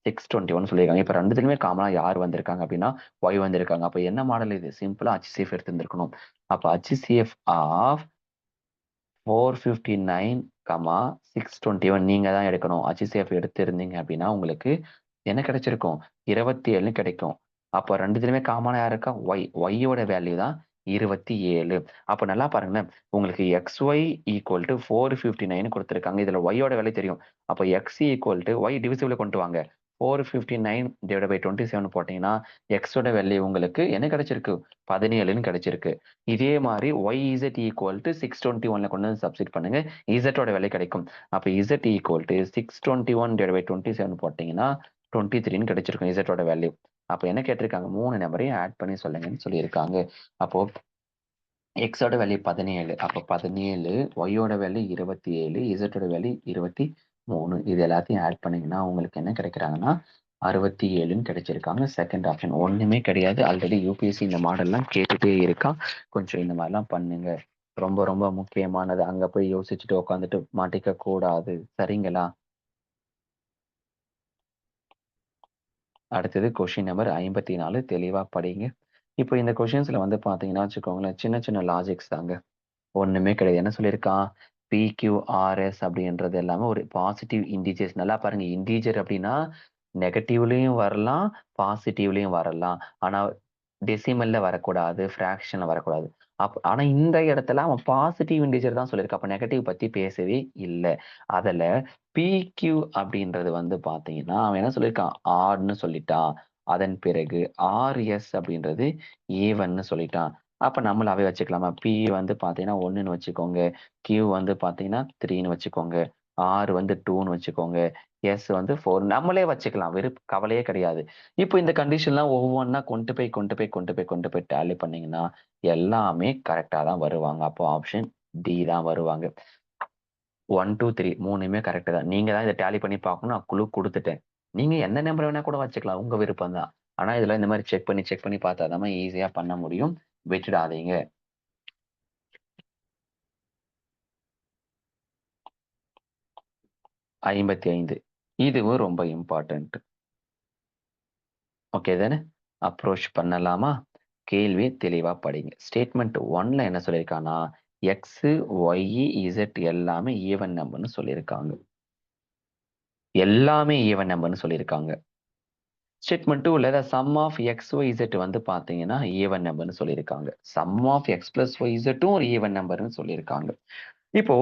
621 சொல்லியிருக்காங்க. இப்ப ரெண்டுத்துலயுமே காமனா யார் வந்திருக்காங்க அப்படின்னா ஒய் வந்திருக்காங்க. அப்ப என்ன மாடல் இது? சிம்பிளா HCF எடுத்திருந்திருக்கணும். அப்ப HCF ஆஃப் 459, 621 நீங்க தான் எடுக்கணும். HCF எடுத்திருந்தீங்க அப்படின்னா உங்களுக்கு என்ன கிடைச்சிருக்கும்? 27 கிடைக்கும். அப்போ ரெண்டுத்துலயுமே காமனா யார் இருக்கா? ஒய். ஒய்யோட வேல்யூ தான் 27. அப்ப நல்லா பாருங்களேன். உங்களுக்கு XY ஈக்குவல் டு 459 கொடுத்திருக்காங்க. இதுல ஒய்யோட வேல்யூ தெரியும். அப்போ X equal to Y divisible கொண்டு வாங்க. 459 டிவைட் பை 27 போட்டீங்கன்னா எக்ஸோட வேல்யூ உங்களுக்கு என்ன கிடைச்சிருக்கு? 17ன்னு கிடைச்சிருக்கு. இதே மாதிரி YZ ஈக்குவல் டு 621 கொண்டு வந்து சப்ஸ்டிட் பண்ணுங்க. இசட்டோட வேல்யூ கிடைக்கும். அப்ப Z equal to 621 divide by 27 போட்டீங்கன்னா 23ன்னு கிடைச்சிருக்கும் இசட்டோட வேல்யூ. அப்ப என்ன கேட்டிருக்காங்க? 3 நம்பரையும் ஆட் பண்ணி சொல்லுங்கன்னு சொல்லியிருக்காங்க. அப்போ எக்ஸோட வேல்யூ 17. அப்போ 17, ஒய்யோட வேல்யூ 27, இசட்டோட வேல்யூ 23. இது எல்லாத்தையும் ஆட் பண்ணீங்கன்னா உங்களுக்கு என்ன கிடைக்கிறாங்கன்னா 67ன்னு கிடைச்சிருக்காங்க. செகண்ட் ஆப்ஷன் ஒண்ணுமே கிடையாது. ஆல்ரெடி யூபிஎஸ்சி இந்த மாடல்லாம் கேட்டுட்டே இருக்கா. கொஞ்சம் இந்த மாதிரிலாம் பண்ணுங்க. ரொம்ப ரொம்ப முக்கியமானது. அங்க போய் யோசிச்சுட்டு உட்காந்துட்டு மாட்டிக்க கூடாது. சரிங்களா? அடுத்தது கொஸ்டின் நம்பர் 54. தெளிவா படிங்க. இப்போ இந்த கொஸ்டின்ஸ்ல வந்து பாத்தீங்கன்னா வச்சுக்கோங்களேன், சின்ன சின்ன லாஜிக்ஸ் தாங்க. ஒண்ணுமே கிடையாது. என்ன சொல்லியிருக்கான்? PQRS அப்படின்றது எல்லாமே ஒரு பாசிட்டிவ் இன்டிஜர்ஸ். நல்லா பாருங்க. இன்டிஜர் அப்படின்னா நெகட்டிவ்லயும் வரலாம், பாசிட்டிவ்லயும் வரலாம். ஆனா டெசிமல்ல வரக்கூடாது, ஃபிராக்ஷன்ல வரக்கூடாது. ஆனா இந்த இடத்துல அவன் பாசிட்டிவ் இன்டிஜர் தான் சொல்லியிருக்கான். அப்ப நெகட்டிவ் பத்தி பேசவே இல்ல. அதுல PQ அப்படின்றது வந்து பாத்தீங்கன்னா அவன் என்ன சொல்லியிருக்கான்? ஆர்ன்னு சொல்லிட்டான். அதன் பிறகு RS அப்படின்றது ஈவன்னு சொல்லிட்டான். அப்ப நம்மளாவே வச்சுக்கலாமா? P வந்து பாத்தீங்கன்னா 1ன்னு வச்சுக்கோங்க. Q வந்து பாத்தீங்கன்னா 3ன்னு வச்சுக்கோங்க. R வந்து 2ன்னு வச்சுக்கோங்க. S வந்து 4 நம்மளே வச்சுக்கலாம். கவலையே கிடையாது. இப்போ இந்த கண்டிஷன்லாம் ஒவ்வொன்னா கொண்டு போய் டேலி பண்ணீங்கன்னா எல்லாமே கரெக்டா தான் வருவாங்க. அப்போ ஆப்ஷன் D தான் வருவாங்க. 1, 2, 3 3மே கரெக்ட் தான். நீங்க தான் இதை டேலி பண்ணி பார்க்கணும். நான் குழு கொடுத்துட்டேன். நீங்க எந்த நம்பர் வேணா கூட வச்சுக்கலாம். உங்க விருப்பம் தான். ஆனா இதெல்லாம் இந்த மாதிரி செக் பண்ணி பார்த்தா தான் ஈஸியா பண்ண முடியும். விட்டுடாதீங்க. 55 இதுவும் ரொம்ப இம்பார்ட்டன்ட். ஓகே தானே? அப்ரோச் பண்ணலாமா? கேள்வி தெளிவா படிங்க. ஸ்டேட்மெண்ட் 1ல என்ன சொல்லியிருக்கானா எக்ஸ் ஒய் இசட் எல்லாமே ஈவன் நம்பர்னு சொல்லியிருக்காங்க. எல்லாமே ஈவன் நம்பர்னு சொல்லியிருக்காங்க. ஸ்டேட்மெண்ட் 2ல sum of X Y Z வந்து பாத்தீங்கன்னா ஈவன் நம்பர்னு சொல்லியிருக்காங்க. சம் ஆஃப் எக்ஸ் பிளஸ் ஒய் இசட்டும் ஒரு ஈவன் நம்பர்னு சொல்லியிருக்காங்க. இப்போ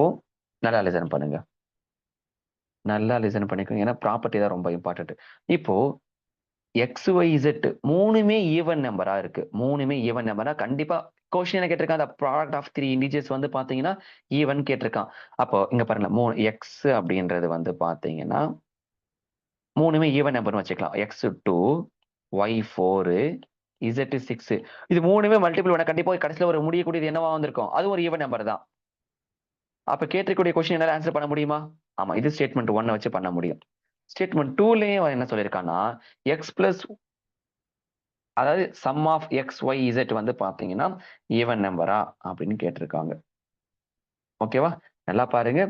நல்லா லிசன் பண்ணுங்க. நல்லா லிசன் பண்ணிக்கோங்க. ஏன்னா ப்ராப்பர்ட்டி தான் ரொம்ப இம்பார்ட்டன்ட். இப்போ எக்ஸ் ஒய் இசட் மூணுமே ஈவன் நம்பரா இருக்கு. மூணுமே ஈவன் நம்பரா கண்டிப்பா கொஸ்டின் என்ன கேட்டிருக்கான்? ப்ராடக்ட் ஆஃப் 3 இன்டிஜர்ஸ் வந்து பாத்தீங்கன்னா ஈவன் கேட்டிருக்கான். அப்போ இங்க பாருங்க எக்ஸ் அப்படின்றது வந்து பாத்தீங்கன்னா மூணுமே ஈவன் நம்பர்னு வச்சுக்கலாம். X 2, Y 4, Z 6. இது மூணுமே மல்டிபிள் பண்ண கண்டிப்பா கடைசியில் ஒரு முடியக்கூடியது என்னவா வந்திருக்கும்? அது ஒரு ஈவன் நம்பர் தான். அப்ப கேட்டிருக்கக்கூடிய கொஸ்டின் என்னால ஆன்சர் பண்ண முடியுமா? ஆமா, இது ஸ்டேட்மெண்ட் 1 வச்சு பண்ண முடியும். ஸ்டேட்மெண்ட் 2லயும் என்ன சொல்லியிருக்கான்னா எக்ஸ் பிளஸ் அதாவது sum of X Y Z வந்து பாத்தீங்கன்னா ஈவன் நம்பரா அப்படின்னு கேட்டிருக்காங்க. ஓகேவா? நல்லா பாருங்க.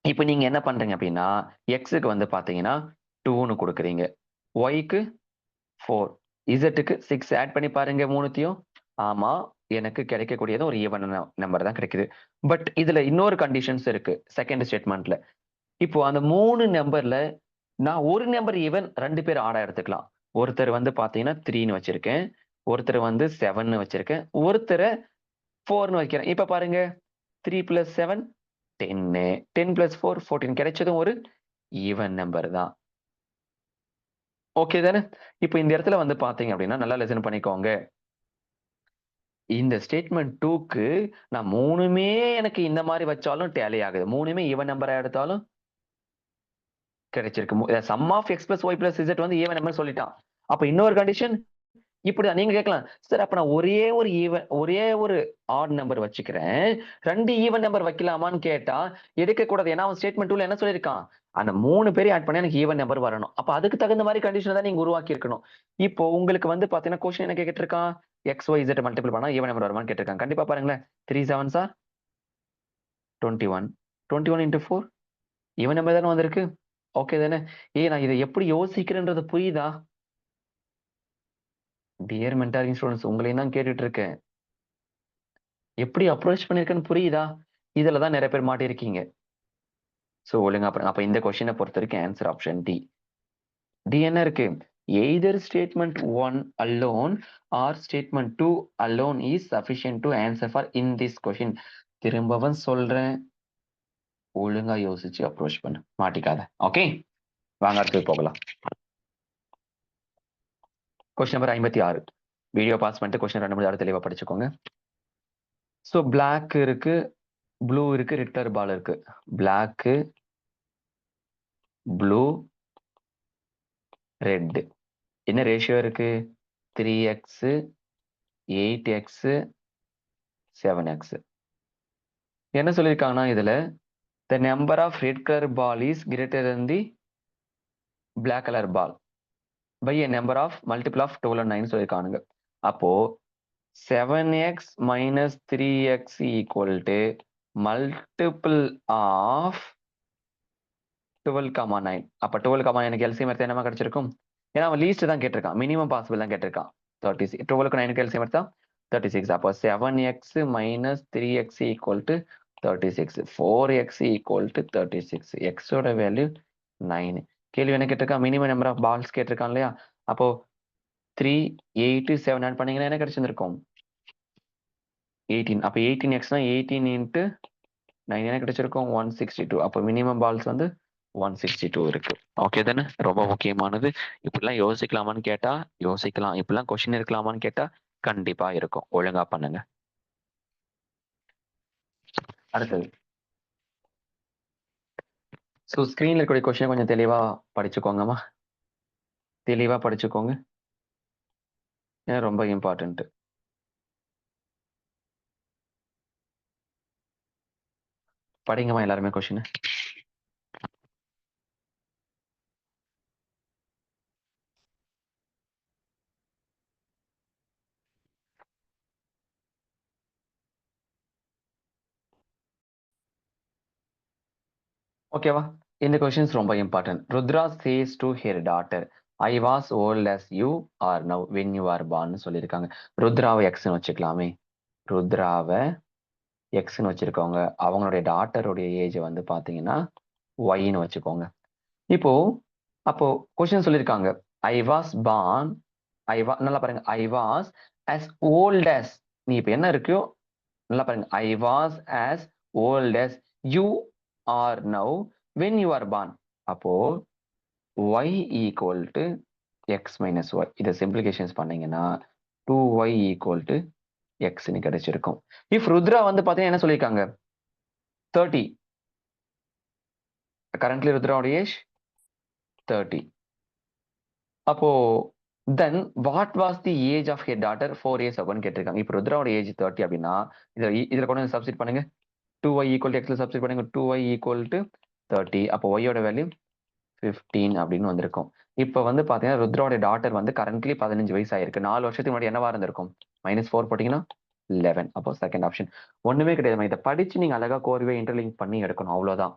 இப்ப நீங்க என்ன பண்றீங்க அப்படின்னா எக்ஸுக்கு வந்து பாத்தீங்கன்னா 2ன்னு கொடுக்குறீங்க, ஒய்க்கு 4, இசட்டுக்கு 6 ஆட் பண்ணி பாருங்க மூணுத்தையும். ஆமா, எனக்கு கிடைக்கக்கூடியது ஒரு ஈவன் நம்பர் தான் கிடைக்குது. பட் இதுல இன்னொரு கண்டிஷன்ஸ் இருக்கு செகண்ட் ஸ்டேட்மெண்ட்ல. இப்போ அந்த 3 நம்பர்ல நான் ஒரு நம்பர் ஈவன் 2 பேர் ஆடா எடுத்துக்கலாம். ஒருத்தர் வந்து பாத்தீங்கன்னா 3ன்னு வச்சிருக்கேன், ஒருத்தர் வந்து 7ன்னு வச்சிருக்கேன், ஒருத்தரை 4ன்னு வைக்கிறேன். இப்ப பாருங்க 3 + 7 10, 10 + 4 14 கிடைச்சதும் ஒரு ஈவன் நம்பர் தான். ஓகே தானே? இப்போ இந்த இடத்துல வந்து பாத்தீங்க அப்படின்னா நல்லா லிசன் பண்ணிக்கோங்க. இந்த ஸ்டேட்மெண்ட் 2க்கு நான் மூணுமே எனக்கு இந்த மாதிரி வச்சாலும் டேலி ஆகுது. மூணுமே ஈவன் நம்பரா எடுத்தாலும் கிடைச்சிருக்கு. Sum of X plus Y plus Z வந்து ஈவன் நம்பர் சொல்லிட்டான். அப்ப இன்னொரு கண்டிஷன் இப்படிதான் நீங்க கேட்கலாம் சார், அப்ப நான் ஒரே ஒரு ஆட் நம்பர் வச்சுக்கிறேன், 2 ஈவன் நம்பர் வைக்கலாமான்னு கேட்டா எடுக்க கூடாது. ஏன்னா அவன் ஸ்டேட்மெண்ட் 2ல என்ன சொல்லியிருக்கான், அந்த 3 பேரையும் ஆட் பண்ணி எனக்கு ஈவன் நம்பர் வரணும். அப்ப அதுக்கு தகுந்த மாதிரி கண்டிஷன் தான் நீங்க உருவாக்கி இருக்கணும். இப்போ உங்களுக்கு வந்து பாத்தீங்கன்னா கொஸ்டின் என்ன கேட்டிருக்கான், எக்ஸ் ஒய் இசட் மல்டிபிள் பண்ணா ஈவன் நம்பர் வருமான்னு கேட்டிருக்காங்க. கண்டிப்பா பாருங்களேன், 3 7s are 21, 21 into 4 even number தானே வந்திருக்கு. ஓகே தானே? நான் இதை எப்படி யோசிக்கிறேன்றது புரியுதா? டியர் மென்டாரிங் ஸ்டூடெண்ட்ஸ், உங்களையும் தான் கேட்டுட்டு இருக்கேன். எப்படி அப்ரோச் பண்ணிருக்கேன்னு புரியுதா? இதுலதான் நிறைய பேர் மாட்டிருக்கீங்க. சோ ஒழுங்கா அப்ப இந்த கொஸ்டினை பொறுத்த வரைக்கும் ஆன்சர் ஆப்ஷன் டி. டி என்ன இருக்கு, either statement 1 alone or statement 2 alone is sufficient to answer for in this question. திரும்பவும் சொல்றேன், ஒழுங்கா யோசிச்சு அப்ரோச் பண்ணு, மாட்டிக்காத. ஓகே, வாங்க அடுத்து போகலாம். Question number 56. வீடியோ பாஸ் பண்ணிட்டு கொஸ்டின் 2 3 தெளிவா படிச்சுக்கோங்க. சோ பிளாக் இருக்கு, ப்ளூ இருக்கு, ரிக்டர் பால் இருக்கு. Black, blue, red. என்ன ரேஷியோ இருக்கு, 3x 8x 7x. என்ன சொல்லியிருக்காங்கன்னா இதுல the number of red color ball is greater than the black color ball by a number of multiple of 12 and 9 சொல்லியிருக்கானுங்க. அப்போ 7x minus 3x equal to multiple of 12,9. அப்ப 12,9 எனக்கு LCM எடுத்தா என்னமா கிடைச்சிருக்கும், ஏன்னா அவன் லீஸ்ட் தான் கேட்டிருக்கான், மினிமம் பாசிபிள் தான் கேட்டிருக்கான். 36, 12க்கு 9க்கு எல்சிஎம் எடுத்தா 36. அப்போ 7x minus 3x equal to 36, 4x equal to 36. x ஓட வேல்யூ 9. கேள்வி என்ன கேட்டிருக்கான், மினிமம் நம்பர் ஆஃப் பால்ஸ் கேட்டிருக்கான் இல்லையா. அப்போ 3 8 7 ஆட் பண்ணீங்கன்னா என்ன கிடைச்சிருக்கும், 18. அப்போ 18x னா 18 into 9 என்ன கிடைச்சிருக்கும், 162. அப்போ மினிமம் பால்ஸ் வந்து 162 இருக்கு. ஓகே தானே, ரொம்ப முக்கியமானது. இப்படிலாம் யோசிக்கலாமான்னு கேட்டா யோசிக்கலாம், இப்படிலாம் கொஸ்டின் இருக்கலாமான்னு கேட்டா கண்டிப்பா இருக்கும். ஒழுங்கா பண்ணுங்க. அடுத்தது, ஸோ ஸ்கிரீன்ல இருக்கக்கூடிய கொஸ்டின் கொஞ்சம் தெளிவா படிச்சுக்கோங்கம்மா, தெளிவா படிச்சுக்கோங்க, ஏன்னா ரொம்ப இம்பார்ட்டன்ட். படிங்கம்மா எல்லாருமே கொஸ்டின். ஓகேவா, இந்த கொஸ்டின்ஸ் ரொம்ப important. Rudra says to her daughter, I was old as you are now when you are born சொல்லியிருக்காங்க. ருத்ராவை எக்ஸ்ன்னு வச்சுக்கலாமே, ருத்ராவை எக்ஸ்ன்னு வச்சிருக்கவங்க, அவங்களுடைய டாட்டருடைய ஏஜ் வந்து பாத்தீங்கன்னா ஒய்ன்னு வச்சுக்கோங்க. இப்போ அப்போ கொஸ்டின் சொல்லியிருக்காங்க, ஐ வாஸ் பார்ன், நல்லா பாருங்க, I was as old as, நீ இப்ப என்ன இருக்கியோ நல்லா பாருங்க, I was as old as you are now when you are born. அப்போ y equal to x minus y, இதை சிம்பிளிகேஷன்ஸ் பண்ணீங்கன்னா 2y equal to x ன்னு கிடைச்சிருக்கும். இஃப் ருத்ரா வந்து பாத்தீங்கன்னா என்ன சொல்லியிருக்காங்க, 30. கரண்ட்லி ருத்ராவோட ஏஜ் 30. அப்போ then what was the age of her daughter 4 years agoன்னு கேட்டிருக்காங்க. இப்போ ருத்ராவோட ஏஜ் 30 அப்படின்னா இதுல கொண்டு வந்து சப்ஸ்டிட் பண்ணுங்க, 2y ஈக்குவல் டு எக்ஸ்ல சப்ஸ்டிட் பண்ணுங்க, 2y ஈக்குவல் டு 30. அப்போ ஒய்யோட வேல்யூ 15 அப்படின்னு வந்திருக்கும். இப்போ வந்து பாத்தீங்கன்னா ருத்ராவோட டாட்டர் வந்து கரண்ட்லி 15 வயசு ஆயிருக்கு. 4 வருஷத்துக்கு முன்னாடி என்னவா இருந்திருக்கும், -4 போட்டீங்கன்னா 11. அப்போ செகண்ட் ஆப்ஷன். ஒண்ணுமே கிடையாது, இதை படிச்சு நீங்க அழகா கோர்வே இன்டர்லிங்க் பண்ணி எடுக்கணும், அவ்வளவுதான்.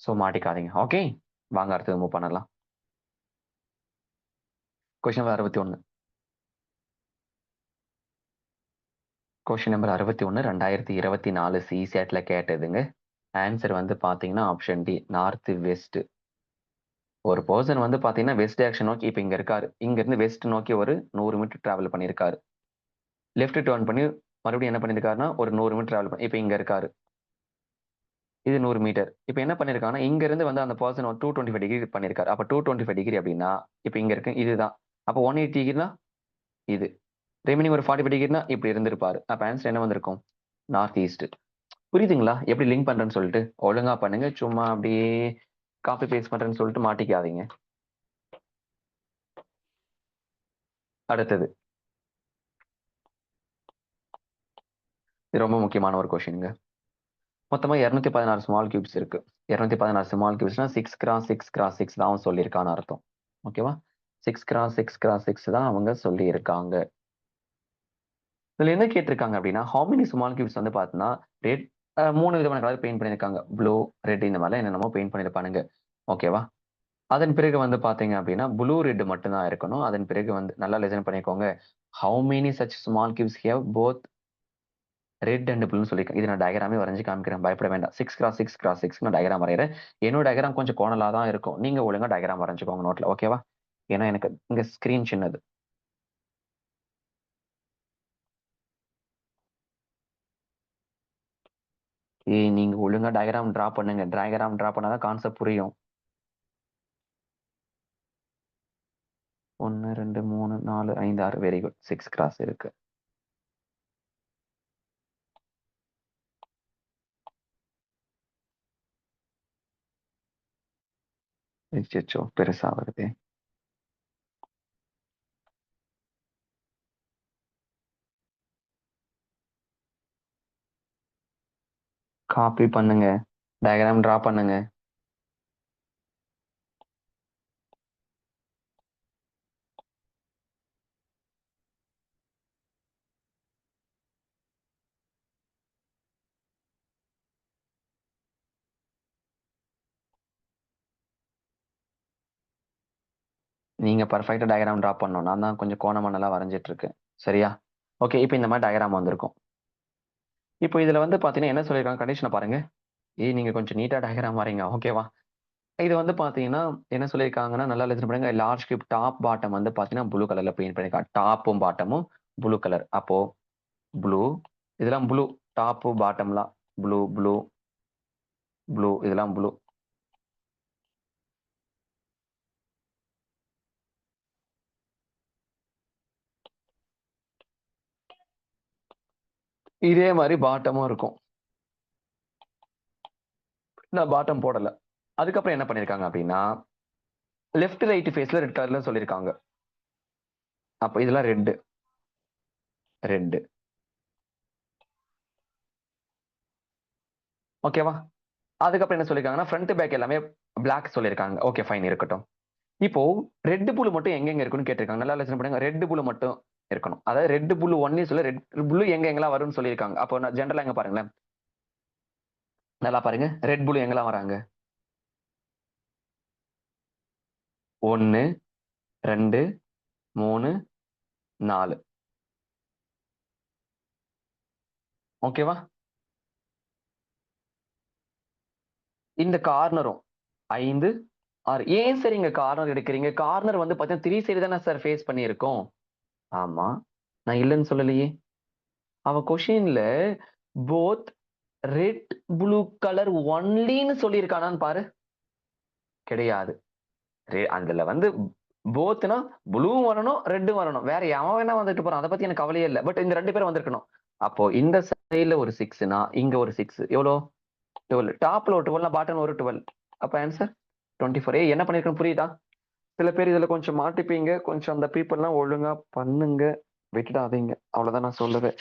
ஸோ மாட்டிக்காதீங்க. ஓகே, வாங்க அடுத்தது மூவ் பண்ணலாம். Question number 61. கொஸ்டின் நம்பர் 61 2024 சிசேட்ல கேட்டதுங்க. ஆன்சர் வந்து பாத்தீங்கன்னா ஆப்ஷன் டி, நார்த் வெஸ்ட். ஒரு பர்சன் வந்து பாத்தீங்கன்னா வெஸ்ட் டைரக்ஷன் நோக்கி இப்ப இங்க இருக்காரு, இங்க இருந்து வெஸ்ட் நோக்கி ஒரு 100 மீட்டர் டிராவல் பண்ணியிருக்காரு. லெஃப்ட் டர்ன் பண்ணி மறுபடியும் என்ன பண்ணிருக்காருன்னா ஒரு 100 மீட்டர் டிராவல் பண்ணி இப்ப இங்க இருக்காரு, இது 100 மீட்டர். இப்ப என்ன பண்ணிருக்காங்கன்னா இங்க இருந்து வந்து அந்த பர்சன் 225 டிகிரி பண்ணிருக்காரு. அப்ப 225 டிகிரி அப்படின்னா இப்ப இங்க இருக்கு இதுதான். அப்ப 180 டிகிரினா இது ரிமைனிங் ஒரு 40 டிகிரினா இப்படி இருந்திருப்பாரு. அப்ப ஆன்சர் என்ன வந்திருக்கும்? North east. புரியுதுங்களா எப்படி லிங்க் பண்றேன்னு சொல்லிட்டு? ஒழுங்கா பண்ணுங்க. சும்மா அப்படியே காப்பி பேஸ்ட் பண்றேன்னு சொல்லிட்டு மாட்டிக்காதீங்க. அடுத்தது இது ரொம்ப முக்கியமான ஒரு கொஸ்டினுங்க. மொத்தமா 216 ஸ்மால் கியூப்ஸ் இருக்கு. 216 ஸ்மால் கியூப்ஸ்னா 6x6x6 தான் அவன் சொல்லியிருக்கான்னு அர்த்தம். ஓகேவா? 6x6x6 தான் அவங்க சொல்லி இருக்காங்க. இதுல என்ன கேட்டிருக்காங்க அப்படின்னா ஹவு மெனி ஸ்மால் கியூப்ஸ் வந்து பார்த்தீங்கன்னா ரெட் 3 விதமான கலர் பெயிண்ட் பண்ணியிருக்காங்க. ப்ளூ, ரெட் இந்த மாதிரிலாம் என்னென்னமோ பெயிண்ட் பண்ணியிருப்பானுங்க. ஓகேவா? அதன் பிறகு வந்து பாத்தீங்க அப்படின்னா ப்ளூ ரெட் மட்டும் தான் இருக்கணும். அதன் பிறகு வந்து நல்லா லிசன் பண்ணிக்கோங்க. How many such small cubes have both red and ப்ளூன்னு சொல்லியிருக்கேன். இது நான் டயக்ராமே வரைஞ்சு காமிக்கிறேன். பயப்பட வேண்டாம். 6x6x6 நான் டயக்ராம் வரைகிறேன். என்னோட டயக்ராம் கொஞ்சம் கோணலா தான் இருக்கும். நீங்க ஒழுங்கா டயக்ராம் வரைஞ்சுக்கோங்க நோட்ல. ஓகேவா? ஏன்னா எனக்கு இங்க ஸ்கிரீன் சின்னது. நீங்க ஒழுங்கா டயக்ராம் டிரா பண்ணுங்க. டயக்ராம் டிரா பண்ணாதான் கான்செப்ட் புரியும். 1 2 3 4 5 6 வெரி குட். 6 கிராஸ் இருக்கு. அச்சச்சோ பெருசா வருதே. காப்பி பண்ணுங்க. டயக்ராம் டிரா பண்ணுங்க. நீங்க பர்ஃபெக்ட்டா டயக்ராம் டிரா பண்ணணும். நான் தான் கொஞ்சம் கோணமா நல்லா வரைஞ்சிட்டு இருக்கேன். சரியா? ஓகே. இப்போ இந்த மாதிரி டயக்ராம் வந்திருக்கும். இப்போ இதுல வந்து பாத்தீங்கன்னா என்ன சொல்லியிருக்காங்க கண்டிஷனை பாருங்க. நீங்க கொஞ்சம் நீட்டா டயக்ராம் வரைங்க. ஓகேவா? இது வந்து பாத்தீங்கன்னா என்ன சொல்லியிருக்காங்கன்னா நல்லா லிசன் பண்ணுங்க. லார்ஜ் கியூப் டாப் பாட்டம் வந்து பாத்தீங்கன்னா ப்ளூ கலர்ல பெயிண்ட் பண்ணிருக்காங்க. டாப்பும் பாட்டமும் ப்ளூ கலர். அப்போ ப்ளூ இதெல்லாம் ப்ளூ. டாப்பு பாட்டம்லாம் ப்ளூ ப்ளூ ப்ளூ இதெல்லாம் ப்ளூ. இதே மாதிரி பாட்டமும் இருக்கும். நான் பாட்டம் போடல. அதுக்கப்புறம் என்ன பண்ணிருக்காங்க அப்படின்னா லெஃப்ட் ரைட் ஃபேஸ்ல ரெட் கலர்ல சொல்லியிருக்காங்க. அப்ப இதெல்லாம் ரெட் ரெட். ஓகேவா? அதுக்கப்புறம் என்ன சொல்லிருக்காங்கன்னா ஃப்ரண்ட் பேக் எல்லாமே பிளாக் சொல்லியிருக்காங்க. ஓகே ஃபைன் இருக்கட்டும். இப்போ ரெட் புல் மட்டும் எங்க இருக்குன்னு கேட்டிருக்காங்க. நல்லா லிசன் பண்ணுங்க. ரெட் புல் மட்டும் இருக்கணும். அதாவது ரெட் புல் ஒன்னே சொல்ல ரெட் புல் எங்கெல்லாம் வரும்னு சொல்லியிருக்காங்க. அப்போ நான் ஜென்ரலா எங்க பாருங்களேன். நல்லா பாருங்க. ரெட் புல் எங்கெல்லாம் வராங்க? 1 2 3 4. ஓகேவா? இந்த கார்னரும் 5 6. ஏன் சார் இங்க கார்னர் எடுக்கிறீங்க? கார்னர் வந்து பாத்தீங்கன்னா 3 சைடு தானே சார் ஃபேஸ் பண்ணியிருக்கோம். ஆமா. நான் இல்லைன்னு சொல்லலையே. அவ கொஷின்ல போத் ரெட் ப்ளூ கலர் ஒன்லின்னு சொல்லியிருக்கானான்னு பாரு. கிடையாது. அதுல வந்து போத்னா ப்ளூ வரணும் ரெட்டும் வரணும். வேற எவன் வேணா வந்துட்டு போறான். அதை பத்தி எனக்கு கவலையே இல்லை. பட் இந்த 2 பேரும் வந்திருக்கணும். அப்போ இந்த சைடுல ஒரு 6னா இங்க ஒரு 6 எவ்வளோ 12. டாப்ல ஒரு 12 பாட்டம் ஒரு 12. அப்ப ஆன்சர் 24. என்ன பண்ணிருக்கணும் புரியுதா? சில பேர் இதுல கொஞ்சம் மாட்டிப்பீங்க. கொஞ்சம் அந்த பீப்புள்லாம் ஒழுங்கா பண்ணுங்க. விட்டுடாதீங்க. அவ்வளவுதான் நான் சொல்லுவேன்.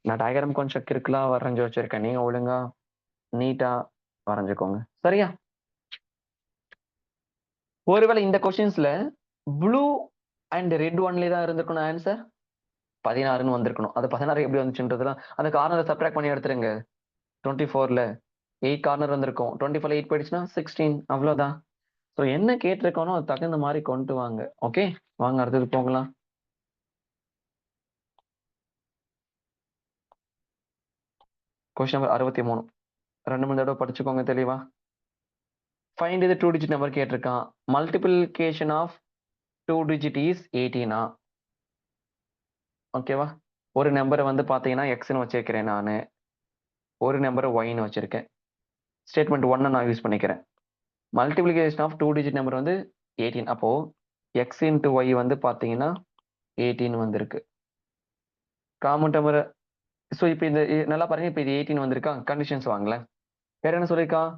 நான் டயக்ராம் கொஞ்சம் கிறுக்கலா வரைஞ்சு வச்சிருக்கேன். நீங்க ஒழுங்கா நீட்டா வரைஞ்சுக்கோங்க. சரியா? ஒருவேளை இந்த கொஸ்டின்ஸ்ல ப்ளூ அண்ட் ரெட் ஒன்லி தான் இருந்திருக்கணும் ஆன்சர். 16ன்னு வந்திருக்கணும். அது 16 எப்படி வந்துச்சுன்றதுலாம் அந்த கார்னரை சப்ட்ராக்ட் பண்ணி எடுத்துருங்க. 24ல 8 கார்னர் வந்திருக்கும். 24 8 போயிடுச்சுன்னா 16 அவ்வளவுதான். ஸோ என்ன கேட்டிருக்கானோ அது தகுந்த மாதிரி கொண்டு வாங்க. ஓகே வாங்க அடுத்தது போகலாம். Question number 63. 2 3 தடவை படிச்சுக்கோங்க தெளிவா. ஃபைண்ட் இது 2 டிஜிட் நம்பர் கேட்டிருக்கான். Multiplication of 2 digit is 18. ஓகேவா? ஒரு நம்பரை வந்து பாத்தீங்கன்னா எக்ஸ்ன்னு வச்சிருக்கிறேன் நானு. ஒரு நம்பரை ஒய்ன்னு வச்சிருக்கேன். ஸ்டேட்மெண்ட் 1 நான் யூஸ் பண்ணிக்கிறேன். மல்டிபிளிகேஷன் ஆஃப் 2 டிஜிட் நம்பர் வந்து 18. அப்போ எக்ஸ் இன்டு ஒய் வந்து பாத்தீங்கன்னா 18 வந்திருக்கு. Common term. ஸோ இப்போ இந்த நல்லா பாருங்க, இப்போ இது 18 வந்திருக்கா, கண்டிஷன்ஸ் வாங்கலாம். வேற என்ன சொல்லியிருக்கான்,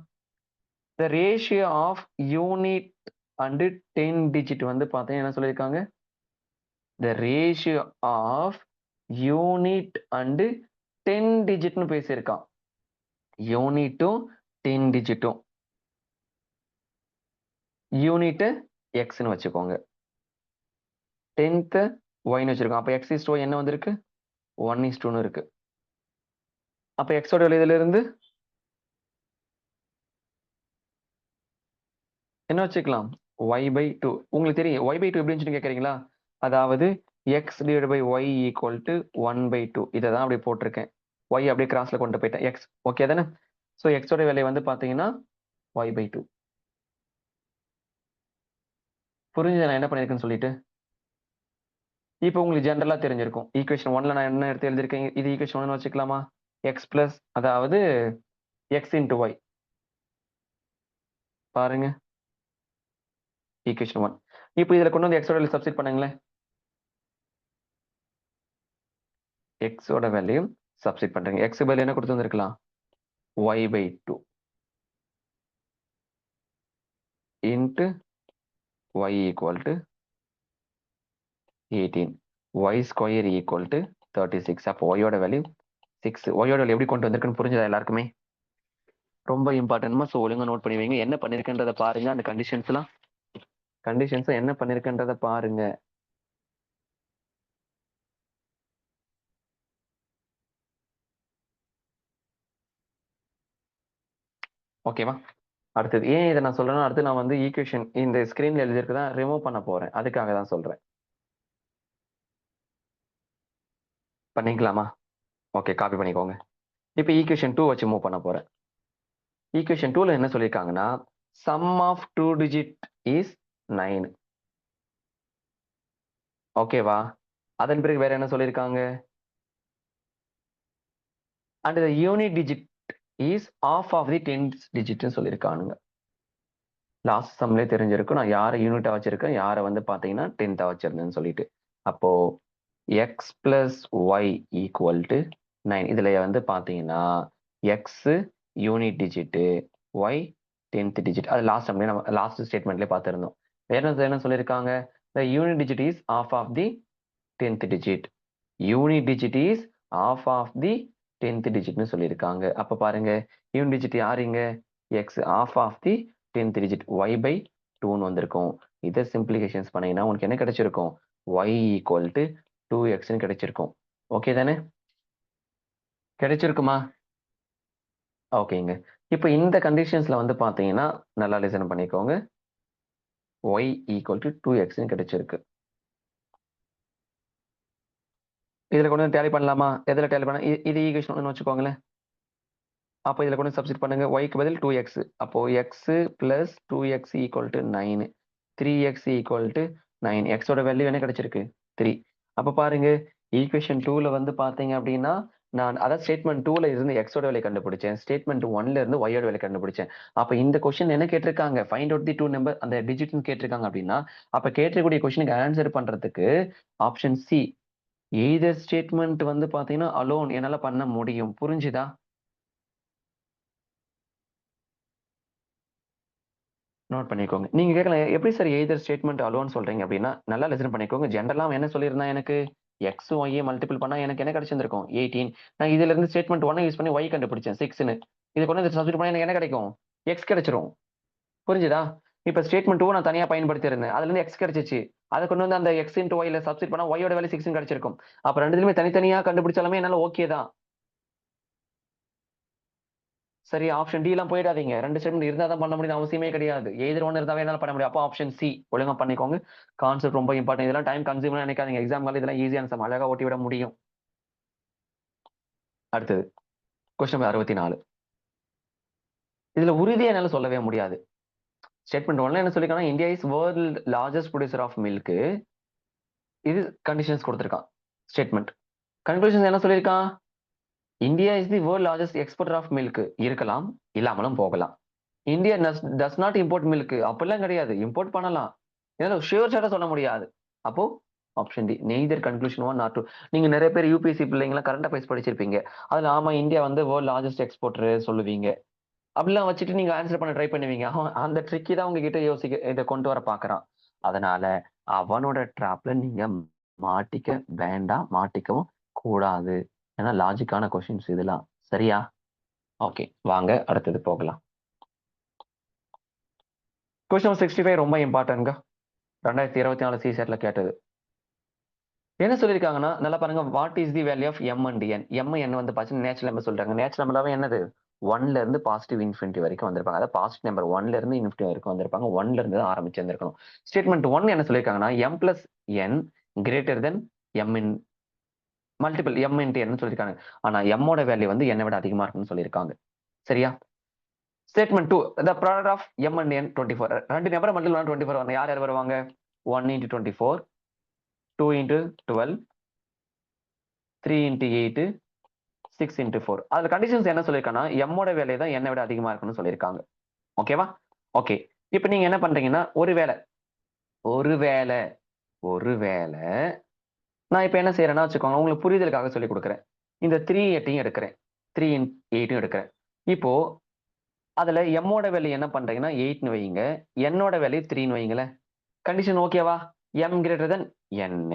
the ratio of unit and 10 digit வந்து பார்த்தீங்கன்னா என்ன சொல்லியிருக்காங்க, the ratio of unit and 10 டிஜிட்னு பேசியிருக்கான். யூனிட்டும் 10 டிஜிட்டும், யூனிட் எக்ஸ்ன்னு வச்சுக்கோங்க, 10th ஒய்னு வச்சிருக்கோம். அப்போ எக்ஸ் இஸ் டூ என்ன வந்திருக்கு, 1:2 இருக்கு. அப்போ எக்ஸோட வேல்யூ இதுல இருந்து என்ன வச்சுக்கலாம், y/2. உங்களுக்கு தெரியும் y/2 எப்படின்னு சொல்லி கேட்குறீங்களா, அதாவது x divided by y equal to 1/2. இதை தான் அப்படி போட்டிருக்கேன், y அப்படியே கிராஸ்ல கொண்டு போயிட்டேன், x ஓகே தானே. ஸோ எக்ஸோட வேல்யூ வந்து பார்த்தீங்கன்னா y/2. புரிஞ்சு நான் என்ன பண்ணியிருக்கேன்னு சொல்லிட்டு. இப்போ உங்களுக்கு ஜென்ரலா தெரிஞ்சிருக்கும், ஈக்குவேஷன் 1ல நான் என்ன எடுத்து எழுதிருக்கேன், இது ஈக்குவேஷன் 1 வச்சுக்கலாமா, x பிளஸ் அதாவது x இன்டு y பாருங்க, ஈக்குவேஷன் 1. இப்போ இதுல கொண்டு வந்து எக்ஸோட வேல்யூ சப்ஸ்டிட் பண்ணுங்களேன், எக்ஸோட வேல்யூ சப்ஸ்டிட் பண்றீங்க, எக்ஸ் வேல்யூ என்ன கொடுத்து வந்திருக்கலாம், y/2 into y equal to 18, y square equal to 36. அப்போ y ஓட வேல்யூ 6. y ஓட வேல்யூ எப்படி கொண்டு வந்திருக்குன்னு புரிஞ்சதா எல்லாருக்குமே, ரொம்ப இம்பார்ட்டன்ட்மா. ஸோ ஒழுங்கா நோட் பண்ணி வைங்க, என்ன பண்ணிருக்கன்றத பாருங்க, அந்த கண்டிஷன்ஸ் என்ன பண்ணிருக்கன்றத பாருங்க. ஓகேவா, அடுத்தது ஏன் இதை நான் சொல்றேன்னா, அடுத்து நான் வந்து ஈக்குவேஷன் இந்த ஸ்கிரீன்ல எழுதியிருக்கதான் ரிமூவ் பண்ண போறேன், அதுக்காக தான் சொல்றேன். பண்ணிக்கலாமா, ஓகே காப்பி பண்ணிக்கோங்க. இப்போ ஈக்குவேஷன் 2 வச்சு மூவ் பண்ண போறேன். ஈக்குவேஷன் 2ல என்ன சொல்லியிருக்காங்கன்னா, sum of 2 digit is 9. ஓகேவா, அதன் பிறகு வேற என்ன சொல்லியிருக்காங்க, and the unit digit is half of the 10th digit சொல்லியிருக்கானுங்க. லாஸ்ட் சம்லேயே தெரிஞ்சிருக்கும் நான் யாரை யூனிட்டா வச்சிருக்கேன், யாரை வந்து பாத்தீங்கன்னா 10th வச்சிருந்தேன்னு சொல்லிட்டு. அப்போ x plus Y equal to 9. இதுல வந்து பாத்தீங்கன்னா X unit digit, Y 10th digit. அது லாஸ்ட் சம்லேயே நம்ம லாஸ்ட் ஸ்டேட்மெண்ட்லேயே பார்த்துருந்தோம். வேற என்ன சொல்லியிருக்காங்க, the unit digit is half of the 10th digit. Unit digit is half of the 10th digitனு சொல்லியிருக்காங்க. அப்ப பாருங்க, யூனிட் டிஜிட் யாருங்க, x half of the 10th digit y/2ன்னு வந்திருக்கும். இதை சிம்பிளிகேஷன்ஸ் பண்ணீங்கன்னா உங்களுக்கு என்ன கிடைச்சிருக்கும், y equal to 2xன்னு கிடைச்சிருக்கும். ஓகே தானே, கிடைச்சிருக்குமா, ஓகேங்க. இப்போ இந்த கண்டிஷன்ஸ்ல வந்து பாத்தீங்கன்னா நல்லா லிசன் பண்ணிக்கோங்க, y equal to 2xன்னு கிடைச்சிருக்கு. இதுல கொண்டு வந்து டேலி பண்ணலாமா, எதுல டேலி பண்ண, இது ஈக்குவேஷன் 1 வச்சுக்கோங்களேன். அப்போ இதுல கொண்டு சப்ஸ்டிட் பண்ணுங்க, yக்கு பதில் 2x. அப்போ x plus 2x equal to 9, 3x equal to 9. எக்ஸோட வேல்யூ என்ன கிடைச்சிருக்கு, 3. அப்ப பாருங்க, ஈக்குவேஷன் 2ல வந்து பாத்தீங்க அப்படின்னா நான் அதாவது ஸ்டேட்மெண்ட் 2ல இருந்து எக்ஸோட வேல்யூ கண்டுபிடிச்சேன், ஸ்டேட்மெண்ட் 1ல இருந்து ஒய்யோட வேல்யூ கண்டுபிடிச்சேன். அப்ப இந்த கொஸ்டின் என்ன கேட்டிருக்காங்க, ஃபைண்ட் அவுட் தி 2 நம்பர் அந்த டிஜிட்னு கேட்டிருக்காங்க அப்படின்னா, அப்ப கேட்கக்கூடிய கொஸ்டினுக்கு ஆன்சர் பண்றதுக்கு ஆப்ஷன் சி எய்தர் ஸ்டேட்மெண்ட் வந்து பாத்தீங்கன்னா அலோன் என்னால பண்ண முடியும். புரிஞ்சுதா, நோட் பண்ணிக்கோங்க. நீங்க கேட்கலாம், எப்படி சார் எய்தர் ஸ்டேட்மெண்ட் அலோன்னு சொல்றீங்க அப்படின்னா, நல்லா லிசன் பண்ணிக்கோங்க. ஜென்ரலா என்ன சொல்லியிருந்தா, எனக்கு எக்ஸ் ஒய் மல்டிபிள் பண்ணா எனக்கு என்ன கிடைச்சிருக்கும், 18. நான் இதுல இருந்து ஸ்டேட்மெண்ட் 1 யூஸ் பண்ணி ஒய் கண்டுபிடிச்சேன் 6ன்னு. இது கொண்டு வந்து சப்ஸ்டிட் பண்ணா எனக்கு என்ன கிடைக்கும், எக்ஸ் கிடைச்சிரும். புரிஞ்சுதா, இப்ப ஸ்டேட்மெண்ட் 2 நான் தனியா பயன்படுத்தி இருந்தேன், அதுல இருந்து எக்ஸ் கிடைச்சிச்சு. அதை கொண்டு வந்து அந்த எக்ஸ் இன்டு ஒய்ல சப்ஸ்டிட் பண்ணா ஒய்யோட வேல்யூ 6 கிடைச்சிருக்கும். அப்ப ரெண்டுலயுமே தனித்தனியா கண்டுபிடிச்சாலுமே என்னால ஓகே தான். சரி, ஆப்ஷன் டி எல்லாம் போயிடாதீங்க, 2 ஸ்டேட்மெண்ட் இருந்தா தான் பண்ண முடியும் அவசியமே கிடையாது. எதிர் ஒன்று இருந்தாவே என்னால பண்ண முடியும். அப்போ ஆப்ஷன் சி ஒழுங்கா பண்ணிக்கோங்க. கான்செப்ட் ரொம்ப இம்பார்ட்டன்ட், இதெல்லாம் டைம் கன்சியூம் நினைக்காதீங்க, எக்ஸாம் கால இதெல்லாம் ஈஸியான சம், அழகா ஓட்டி விட முடியும். அடுத்தது கொஸ்டின் நம்பர் 64. இதுல உறுதியா என்னால சொல்லவே முடியாது. ஸ்டேட்மெண்ட் 1ல என்ன சொல்லிருக்காங்கன்னா, India is world largest producer of milk. இது கண்டிஷன்ஸ் கொடுத்திருக்கான் ஸ்டேட்மெண்ட். கன்க்ளூஷன் என்ன சொல்லியிருக்கான், India is the world largest exporter of milk. இருக்கலாம், இல்லாமலும் போகலாம். India does not import milk, அப்படிலாம் கிடையாது, இம்போர்ட் பண்ணலாம். இதனால ஷியோர் ஷாட்டா சொல்ல முடியாது. அப்போ option D neither conclusion 1 or 2. நீங்க நிறைய பேர் யூபிஎஸ்சி பிள்ளைங்களாம் கரண்ட் அஃபேர்ஸ் படிச்சிருப்பீங்க. அதுல ஆமா இந்தியா வந்து வேர்ல்ட் லார்ஜஸ்ட் எக்ஸ்போர்ட்டர் சொல்லுவீங்க. அப்படிலாம் வச்சுட்டு நீங்க ஆன்சர் பண்ண ட்ரை பண்ணுவீங்க. அவன் அந்த ட்ரிக்கி தான் உங்ககிட்ட இதை கொண்டு வர பாக்குறான். அதனால அவனோட ட்ராப்ல நீங்க மாட்டிக்க வேண்டாம், மாட்டிக்கவும் கூடாது. ஏன்னா லாஜிக்கான கொஸ்டின்ஸ் இதெல்லாம். சரியா? ஓகே, வாங்க அடுத்தது போகலாம். கொஸ்டின் 65 ரொம்ப இம்பார்ட்டன்ட்ங்க. 2024 சிசெட்ல கேட்டது. என்ன சொல்லியிருக்காங்கன்னா நல்லா பாருங்க. What is the value of M and N? M N வந்து பாத்தீங்கன்னா நேச்சுரல் நம்பர் சொல்றாங்க. நேச்சுரல் நம்பர்லாவே என்னது? 1ல இருந்து பாசிட்டிவ் இன்ஃபினிட்டி வரைக்கும் வந்திருப்பாங்க. அதாவது பாசிட்டிவ் நம்பர் 1ல இருந்து இன்ஃபினிட்டி வரைக்கும் வந்திருப்பாங்க. 1ல இருந்து தான் ஆரம்பிச்சு வந்திருக்கணும். ஸ்டேட்மெண்ட் 1 என்ன சொல்லியிருக்காங்கன்னா M plus N greater than M in multiple M into N சொல்லியிருக்காங்க. ஆனா எம்மோட வேல்யூ வந்து என்னை விட அதிகமா இருக்குன்னு சொல்லியிருக்காங்க. சரியா? Statement 2 the product of m and n 24. ரெண்டு நம்பர் மல்டிபிள் 24 வரணும். யார் யார் வருவாங்க? 1 into 24, 2 into 12, 3 into 8, 6 into 4. அதுல கண்டிஷன்ஸ் என்ன சொல்லியிருக்காங்கன்னா எம்மோட வேலை தான் என்னை விட அதிகமா இருக்குன்னு சொல்லியிருக்காங்க. ஓகேவா? ஓகே, இப்போ நீங்க என்ன பண்றீங்கன்னா ஒருவேளை ஒருவேளை ஒருவேளை நான் இப்போ என்ன செய்யறேன்னா வச்சுக்கோங்க, உங்களுக்கு புரிதலுக்காக சொல்லி கொடுக்குறேன். இந்த 3 8 எடுக்கிறேன், 3 8 எடுக்கிறேன். இப்போ அதுல எம்மோட வேல்யூ என்ன பண்றீங்கன்னா 8ன்னு வைங்க, என்னோட வேல்யூ 3ன்னு வைங்களேன். கண்டிஷன் ஓகேவா? m greater than n.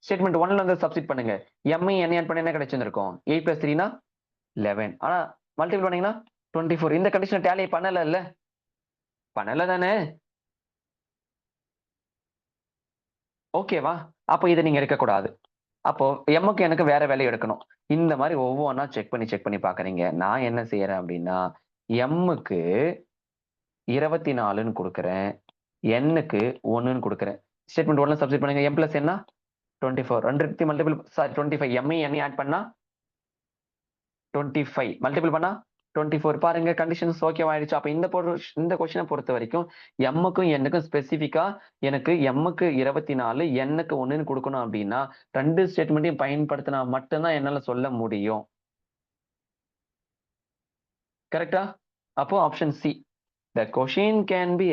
Statement 1ல வந்து சப்ஸ்டிட் பண்ணுங்க. m n ஆட் பண்ண என்ன கிடைச்சிருக்கும்? 8 + 3 11. ஆனா மல்டிபிள் பண்ணீங்கன்னா 24. இந்த கண்டிஷன் டேலி பண்ணல இல்ல? பண்ணல தானே? ஓகேவா? அப்போ இதை நீங்க எடுக்கக்கூடாது. அப்போ எம்முக்கு எனக்கு வேற வேல்யூ எடுக்கணும். இந்த மாதிரி ஒவ்வொன்றா செக் பண்ணி பாக்குறீங்க. நான் என்ன செய்யறேன் அப்படின்னா எம்முக்கு 24ன்னு கொடுக்குறேன், எண்ணுக்கு 1ன்னு கொடுக்குறேன். ஸ்டேட்மெண்ட் 1ல சப்ஸ்டிட் பண்ணுங்க. m பிளஸ் என்ன? 24. 2 மல்டிபிள் 25. m n ஆட் பண்ணா 25 மல்டிபிள் பண்ணா 24. பாருங்க கண்டிஷன்ஸ் ஓகே ஆயிடுச்சு. அப்ப இந்த கொஸ்டினை பொறுத்த வரைக்கும் எம்முக்கும் என்னுக்கும் ஸ்பெசிபிக்கா எனக்கு எம்முக்கு 24 எண்ணுக்கு 1ன்னு கொடுக்கணும் அப்படின்னா ரெண்டு ஸ்டேட்மெண்ட்டையும் பயன்படுத்தினா மட்டும்தான் என்னால சொல்ல முடியும். கரெக்டா? அப்போ option C. The question can be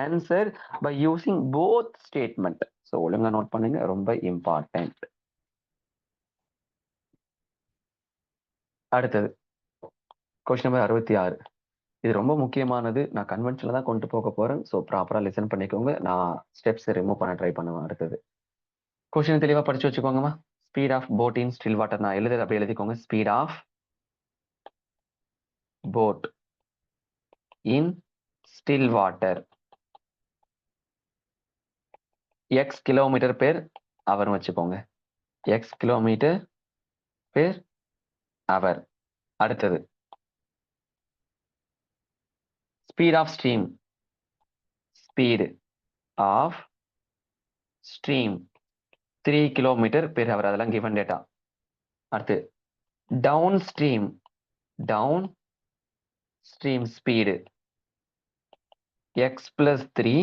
answered by using both statement. So ஒழுங்கா நோட் பண்ணுங்க, ரொம்ப இம்பார்ட்டன்ட். அடுத்தது கொஸ்டின் நம்பர் 66. இது ரொம்ப முக்கியமானது. நான் கன்வென்ஷன்ல தான் கொண்டு போக போறேன். ஸோ ப்ராப்பரா லிசன் பண்ணிக்கோங்க. நான் ஸ்டெப்ஸ் ரிமூவ் பண்ண ட்ரை பண்ணுவேன். அடுத்தது கொஸ்டின் தெளிவா படிச்சு வச்சுக்கோங்கம்மா. Speed of boat in still water. நான் எழுதுறது அப்படி எழுதிக்கோங்க. Speed of boat in still water X kilometre per ஹவர்னு வச்சுக்கோங்க. X kilometre per hour. அடுத்தது speed of stream. Speed of stream 3 kilometre per hour. அதெல்லாம் கிவன் டேட்டா. அடுத்து down stream. Down stream speed x plus 3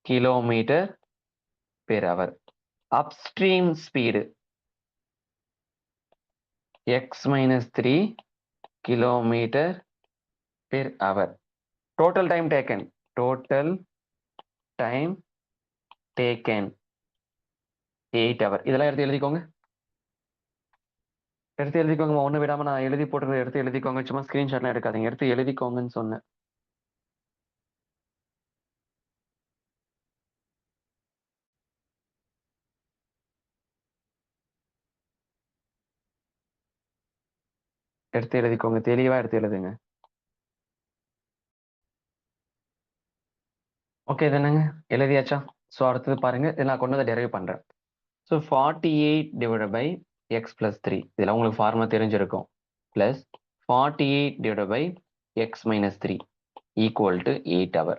kilometre per hour. Upstream speed x minus 3 kilometre per hour. Total time taken. Total time taken 8 hour. இதெல்லாம் எடுத்து எழுதிக்கோங்க. எடுத்து எழுதிக்கோங்க. ஒண்ணு விடாம நான் எழுதி போட்டுருக்கேன். எடுத்து எழுதிக்கோங்க. சும்மா ஸ்கிரீன்ஷாட்லாம் எடுக்காதீங்க. எடுத்து எழுதிக்கோங்கன்னு சொன்னேன். எடுத்து எழுதிக்கோங்க. தெளிவா எடுத்து எழுதுங்க. ஓகே தானேங்க? எழுதியாச்சா? ஸோ அடுத்தது பாருங்க. இதை நான் கொண்டு வந்து டெரைவ் பண்றேன். So 48 divided by x plus 3. இதெல்லாம் உங்களுக்கு ஃபார்முலா தெரிஞ்சிருக்கும். Plus 48 divided by x minus 3 equal to 8 hour.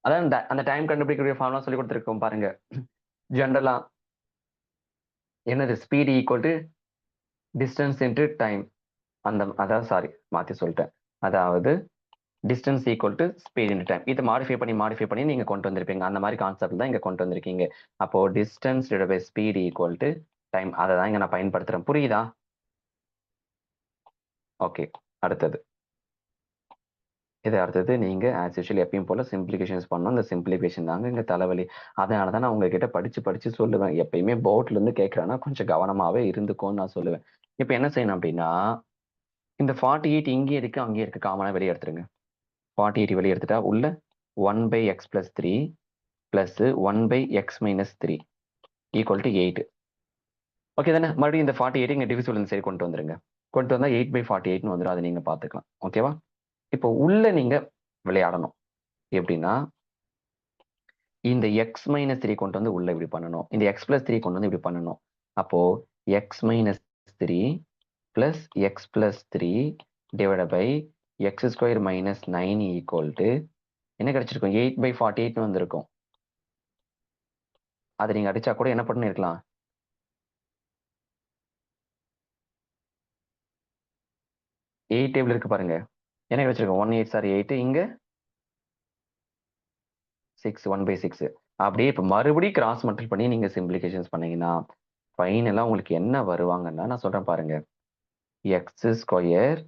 அதான் அந்த டைம் கண்டுபிடிக்கக்கூடிய ஃபார்முலா சொல்லி கொடுத்துருக்கோம் பாருங்க. ஜென்ரலா என்னது? Speed equal to distance into time. அதாவது சாரி மாற்றி சொல்லிட்டேன். அதாவது distance equal to speed into time. இதை மாடிஃபை பண்ணி நீங்க கொண்டு வந்திருப்பீங்க. அந்த மாதிரி கான்செப்ட் தான் இங்க கொண்டு வந்திருக்கீங்க. அப்போ distance divide by speed equal to time. அதை தான் இங்க நான் பயன்படுத்துறேன். புரியுதா? ஓகே, அடுத்தது இதை அடுத்தது நீங்க ஆஸ் யூஷுவல் எப்பயும் போல சிம்பிளிகேஷன்ஸ் பண்ணணும். இந்த சிம்பிளிகேஷன் தாங்க இங்க தலைவலி. அதனால தான் நான் உங்ககிட்ட படிச்சு சொல்லுவேன். எப்பயுமே போர்ட்ல இருந்து கேட்கறேன்னா கொஞ்சம் கவனமாவே இருந்துக்கோன்னு நான் சொல்லுவேன். இப்ப என்ன செய்யணும் அப்படின்னா, இந்த 48 இங்கே இருக்கு, அங்கேயே இருக்கு, காமனா வெளியே எடுத்துருங்க. 48 வெளியே எடுத்துட்டா உள்ள 1/x+3 plus 1/x-3 equal to 8. Okay தானே? மறுபடியும் இந்த 48 இங்க டிவிசிபிள் இந்த சைடு கொண்டு வந்துருங்க. கொண்டு வந்தா 8/48ன்னு வந்துடும். அதை நீங்க பாத்துக்கலாம். ஓகேவா? இப்போ உள்ள நீங்க விளையாடணும். எப்படின்னா, இந்த x-3 கொண்டு வந்து உள்ள இப்படி பண்ணணும். இந்த x+3 கொண்டு வந்து இப்படி பண்ணணும். அப்போ x-3 plus x+3 divided by x² minus 9 equal to என்ன கிடைச்சிருக்கும்? 8/48 வந்திருக்கும். அதை நீங்க அடிச்சா கூட என்ன பண்ணி இருக்கலாம்? 8 டேபிள் இருக்கு பாருங்க. என்ன கிடைச்சிருக்கும்? 1 8 சார் 8, இங்க 6, 1/6. அப்படியே இப்ப மறுபடியும் கிராஸ் மல்டிபிள் பண்ணி நீங்க சிம்பிளிகேஷன்ஸ் பண்ணீங்கன்னா ஃபைனலா உங்களுக்கு என்ன வருவாங்கன்னா நான் சொல்றேன் பாருங்க. x²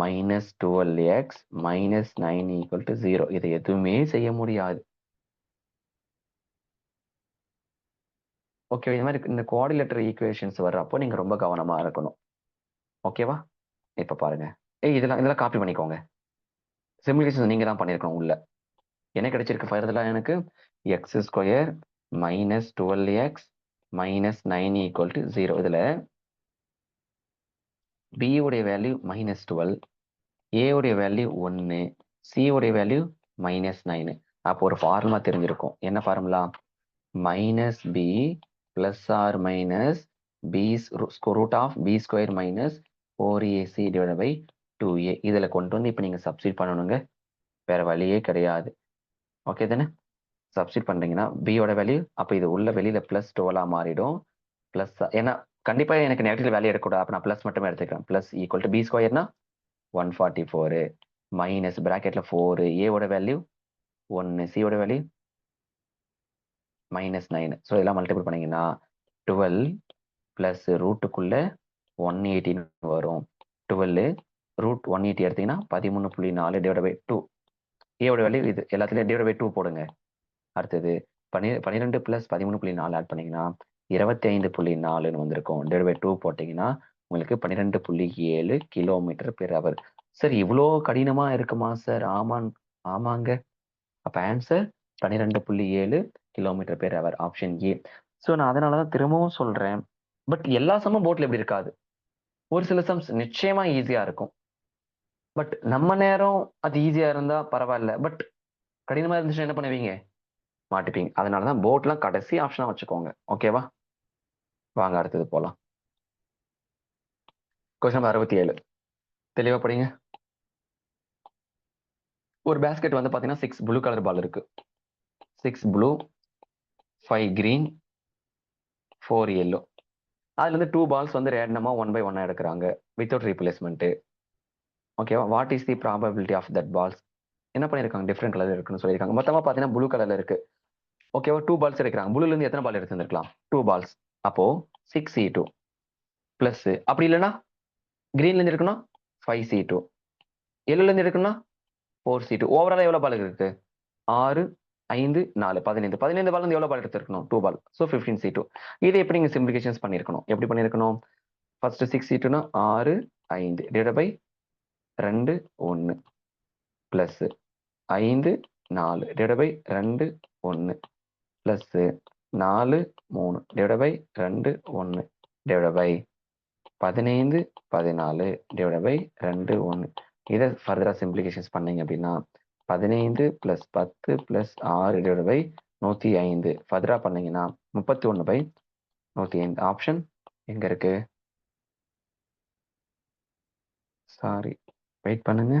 minus 12x minus 9 equal to 0. இதை எதுவுமே செய்ய முடியாது. ஓகே, இந்த மாதிரி இந்த குவாடிலேட்டர் ஈக்குவேஷன்ஸ் வர்றப்போ நீங்க ரொம்ப கவனமா இருக்கணும். ஓகேவா? இப்ப பாருங்க. இதெல்லாம் காப்பி பண்ணிக்கோங்க. சிம்பிளிகேஷன் நீங்க தான் பண்ணிருக்கணும் உள்ள. என்ன கிடைச்சிருக்கு ஃபர்தரா எனக்கு? x² minus 12x minus 9 equal to 0. இதுல b உடைய வேல்யூ -12, a உடைய வேல்யூ 1, c உடைய வேல்யூ -9. அப்போ ஒரு ஃபார்முலா தெரிஞ்சிருக்கும். என்ன formula? -b plus or minus b root of b² minus 4ac divided by 2a. இதுல கொண்டு வந்து இப்ப நீங்க சப்ஸ்டிட் பண்ணணுங்க. வேற வழியே கிடையாது. ஓகே தானே? சப்ஸ்டிட் பண்றீங்கன்னா b யோட வேல்யூ அப்ப இது உள்ள வெளியில +12 மாறிடும். பிளஸ் ஏன்னா கண்டிப்பா எனக்கு நெகட்டிவ் வேல்யூ எடுக்கக்கூடாது. அப்ப நான் பிளஸ் மட்டுமே எடுத்துக்கிறேன். பிளஸ் ஈக்குவல் டு b²னா 144 மைனஸ் பிராக்கெட்ல 4, a ஓட வேல்யூ 1, c ஓட வேல்யூ -9. ஸோ இதெல்லாம் மல்டிபிள் பண்ணீங்கன்னா 12 பிளஸ் ரூட்டுக்குள்ள 118 வரும். 12 ரூட் 180 எடுத்தீங்கன்னா 13.4 டிவைட் பை 2. ஏவோட வேல்யூ இது எல்லாத்துலயும் டிவைட் பை 2 போடுங்க. அடுத்தது 12 பிளஸ் 13.4 ஆட் பண்ணீங்கன்னா 25.4ன்னு வந்திருக்கும். டிவைட் பை 2 போட்டீங்கன்னா உங்களுக்கு 12.7 கிலோமீட்டர் பெர் அவர். சார் இவ்வளோ கடினமா இருக்குமா சார்? ஆமாங்க. அப்ப answer 12.7 kilometre per our, option A. So நான் அதனாலதான் திரும்பவும் சொல்றேன். பட் எல்லா சம்மும் போர்ட்ல எப்படி இருக்காது. ஒரு சில சம்ஸ் நிச்சயமா ஈஸியா இருக்கும். பட் நம்ம நேரம் அது ஈஸியா இருந்தா பரவாயில்ல. பட் கடினமா இருந்துச்சுன்னா என்ன பண்ணுவீங்க? மாட்டிப்பீங்க. அதனாலதான் போர்ட்லாம் கடைசி ஆப்ஷனா வச்சுக்கோங்க. ஓகேவா? வாங்க அடுத்தது போலாம். கொஸ்டின் நம்பர் 67 தெளிவா படிங்க. ஒரு பேஸ்கெட் வந்து பாத்தீங்கன்னா 6 ப்ளூ கலர் பால் இருக்கு. 6 ப்ளூ, 5 கிரீன், 4 yellow. அதுல இருந்து 2 பால்ஸ் வந்து ரேண்டமா 1 by 1 எடுக்கிறாங்க வித்தவுட் ரீப்ளேஸ்மெண்ட். ஓகேவா? What is the probability of that balls? என்ன பண்ணிருக்காங்க? டிஃப்ரெண்ட் கலர் இருக்குன்னு சொல்லியிருக்காங்க. மொத்தமா பாத்தீங்கன்னா ப்ளூ கலர்ல இருக்கு. ஓகேவா? 2 பால்ஸ் எடுக்கிறாங்க. ப்ளூல இருந்து எத்தனை பால் எடுத்துருக்கலாம்? 2 பால்ஸ். அப்போ 6c2 பிளஸ் அப்படி இல்லைன்னா கிரீன்ல இருந்து எடுக்கணும் 5c2, எல்லோல இருந்து எடுக்கணும்னா 4c2. ஓவரால் எவ்வளவு பால் இருக்கு? 6, 5, 4, 15 பால் இருந்து எவ்வளவு பால் எடுத்திருக்கணும்? 2 பால். So 15c2. இதை எப்படி நீங்க சிம்பிளிகேஷன்ஸ் பண்ணிருக்கணும்? எப்படி பண்ணிருக்கணும்? ஃபர்ஸ்ட் 6c2னா 6, 5 divide by 2, 1 plus 5, 4 divide by 2, 1 plus 4, 3 divide by 2, 1 divide by 15, 14 divide by 2, 1. இதை ஃபர்தரா சிம்பிளிகேஷன்ஸ் பண்ணீங்க அப்படின்னா 15 பிளஸ் 10 பிளஸ் 6 டிவைட் பை 105 ஃபர்தரா பண்ணீங்கன்னா 31/105. ஆப்ஷன் எங்க இருக்கு? சாரி, வெயிட் பண்ணுங்க.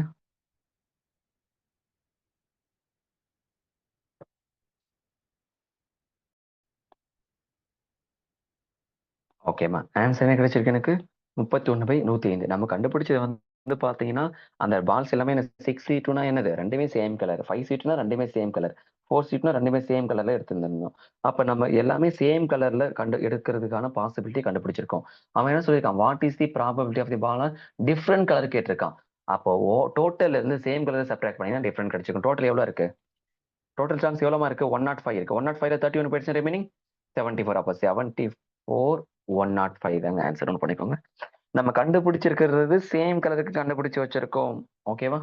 ஓகேம்மா, ஆன்சர் என்ன கிடைச்சிருக்கு எனக்கு? 31/105. நம்ம கண்டுபிடிச்சது வந்து பாத்தீங்கன்னா அந்த பால்ஸ் எல்லாமே 6c2னா என்னது? ரெண்டுமே சேம் கலர். 5c2னா ரெண்டுமே சேம் கலர். 4c2னா ரெண்டுமே சேம் கலர்ல எடுத்திருந்தோம். அப்ப நம்ம எல்லாமே சேம் கலர்ல எடுக்கிறதுக்கான பாசிபிலிட்டி கண்டுபிடிச்சிருக்கோம். அவன் என்ன சொல்லியிருக்கான்? What is the probability of the ball? Different colour கேட்டிருக்கான். அப்போ டோட்டல் இருந்து சேம் கலர் சப்ட்ராக்ட் பண்ணீங்கன்னா டிஃபரெண்ட் கிடைச்சிருக்கும். டோட்டல் எவ்வளோ இருக்கு? டோட்டல் சான்ஸ் எவ்வளோமா இருக்கு? 105 இருக்கு. 105ல 31 போயிடுச்சு, ரிமைனிங் 74. அப்போ 74 105 தாங்க ஆன்சர். ஒன்று பண்ணிக்கோங்க. நம்ம கண்டுபிடிச்சிருக்கிறது சேம் கலருக்கு கண்டுபிடிச்சு வச்சிருக்கோம். ஓகேவா?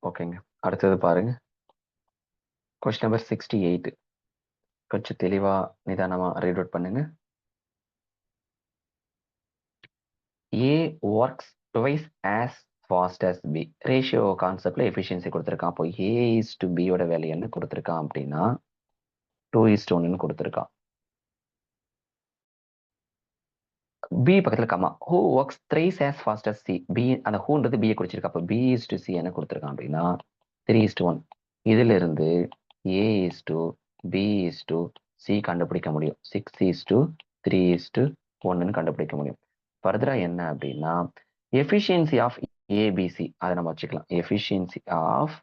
ஓகேங்க, அடுத்தது பாருங்க. Question number 68. கொஞ்சம் தெளிவா நிதானமா ரீட் அவுட் பண்ணுங்க. A works twice as fast as B. Ratio கான்செப்ட்ல எஃபிஷியன்சி கொடுத்துருக்கான். அப்போ A is to B யோட வேல்யூ என்ன கொடுத்துருக்கான் அப்படின்னா 2:1 கொடுத்துருக்கான். B பக்கத்துல comma. Who works thrice as fast as C. B அந்த whoன்றது B குறிச்சிருக்கு. அப்போ B is to C என்ன கொடுத்துருக்கான் அப்படின்னா 3:1. இதுல இருந்து A is to B is to C கண்டுபிடிக்க முடியும். 6:3:1 கண்டுபிடிக்க முடியும். ஃபர்தரா என்ன அப்படின்னா எஃபிஷியன்சி ஆஃப் ஏபிசி அதை நம்ம வச்சுக்கலாம். Efficiency of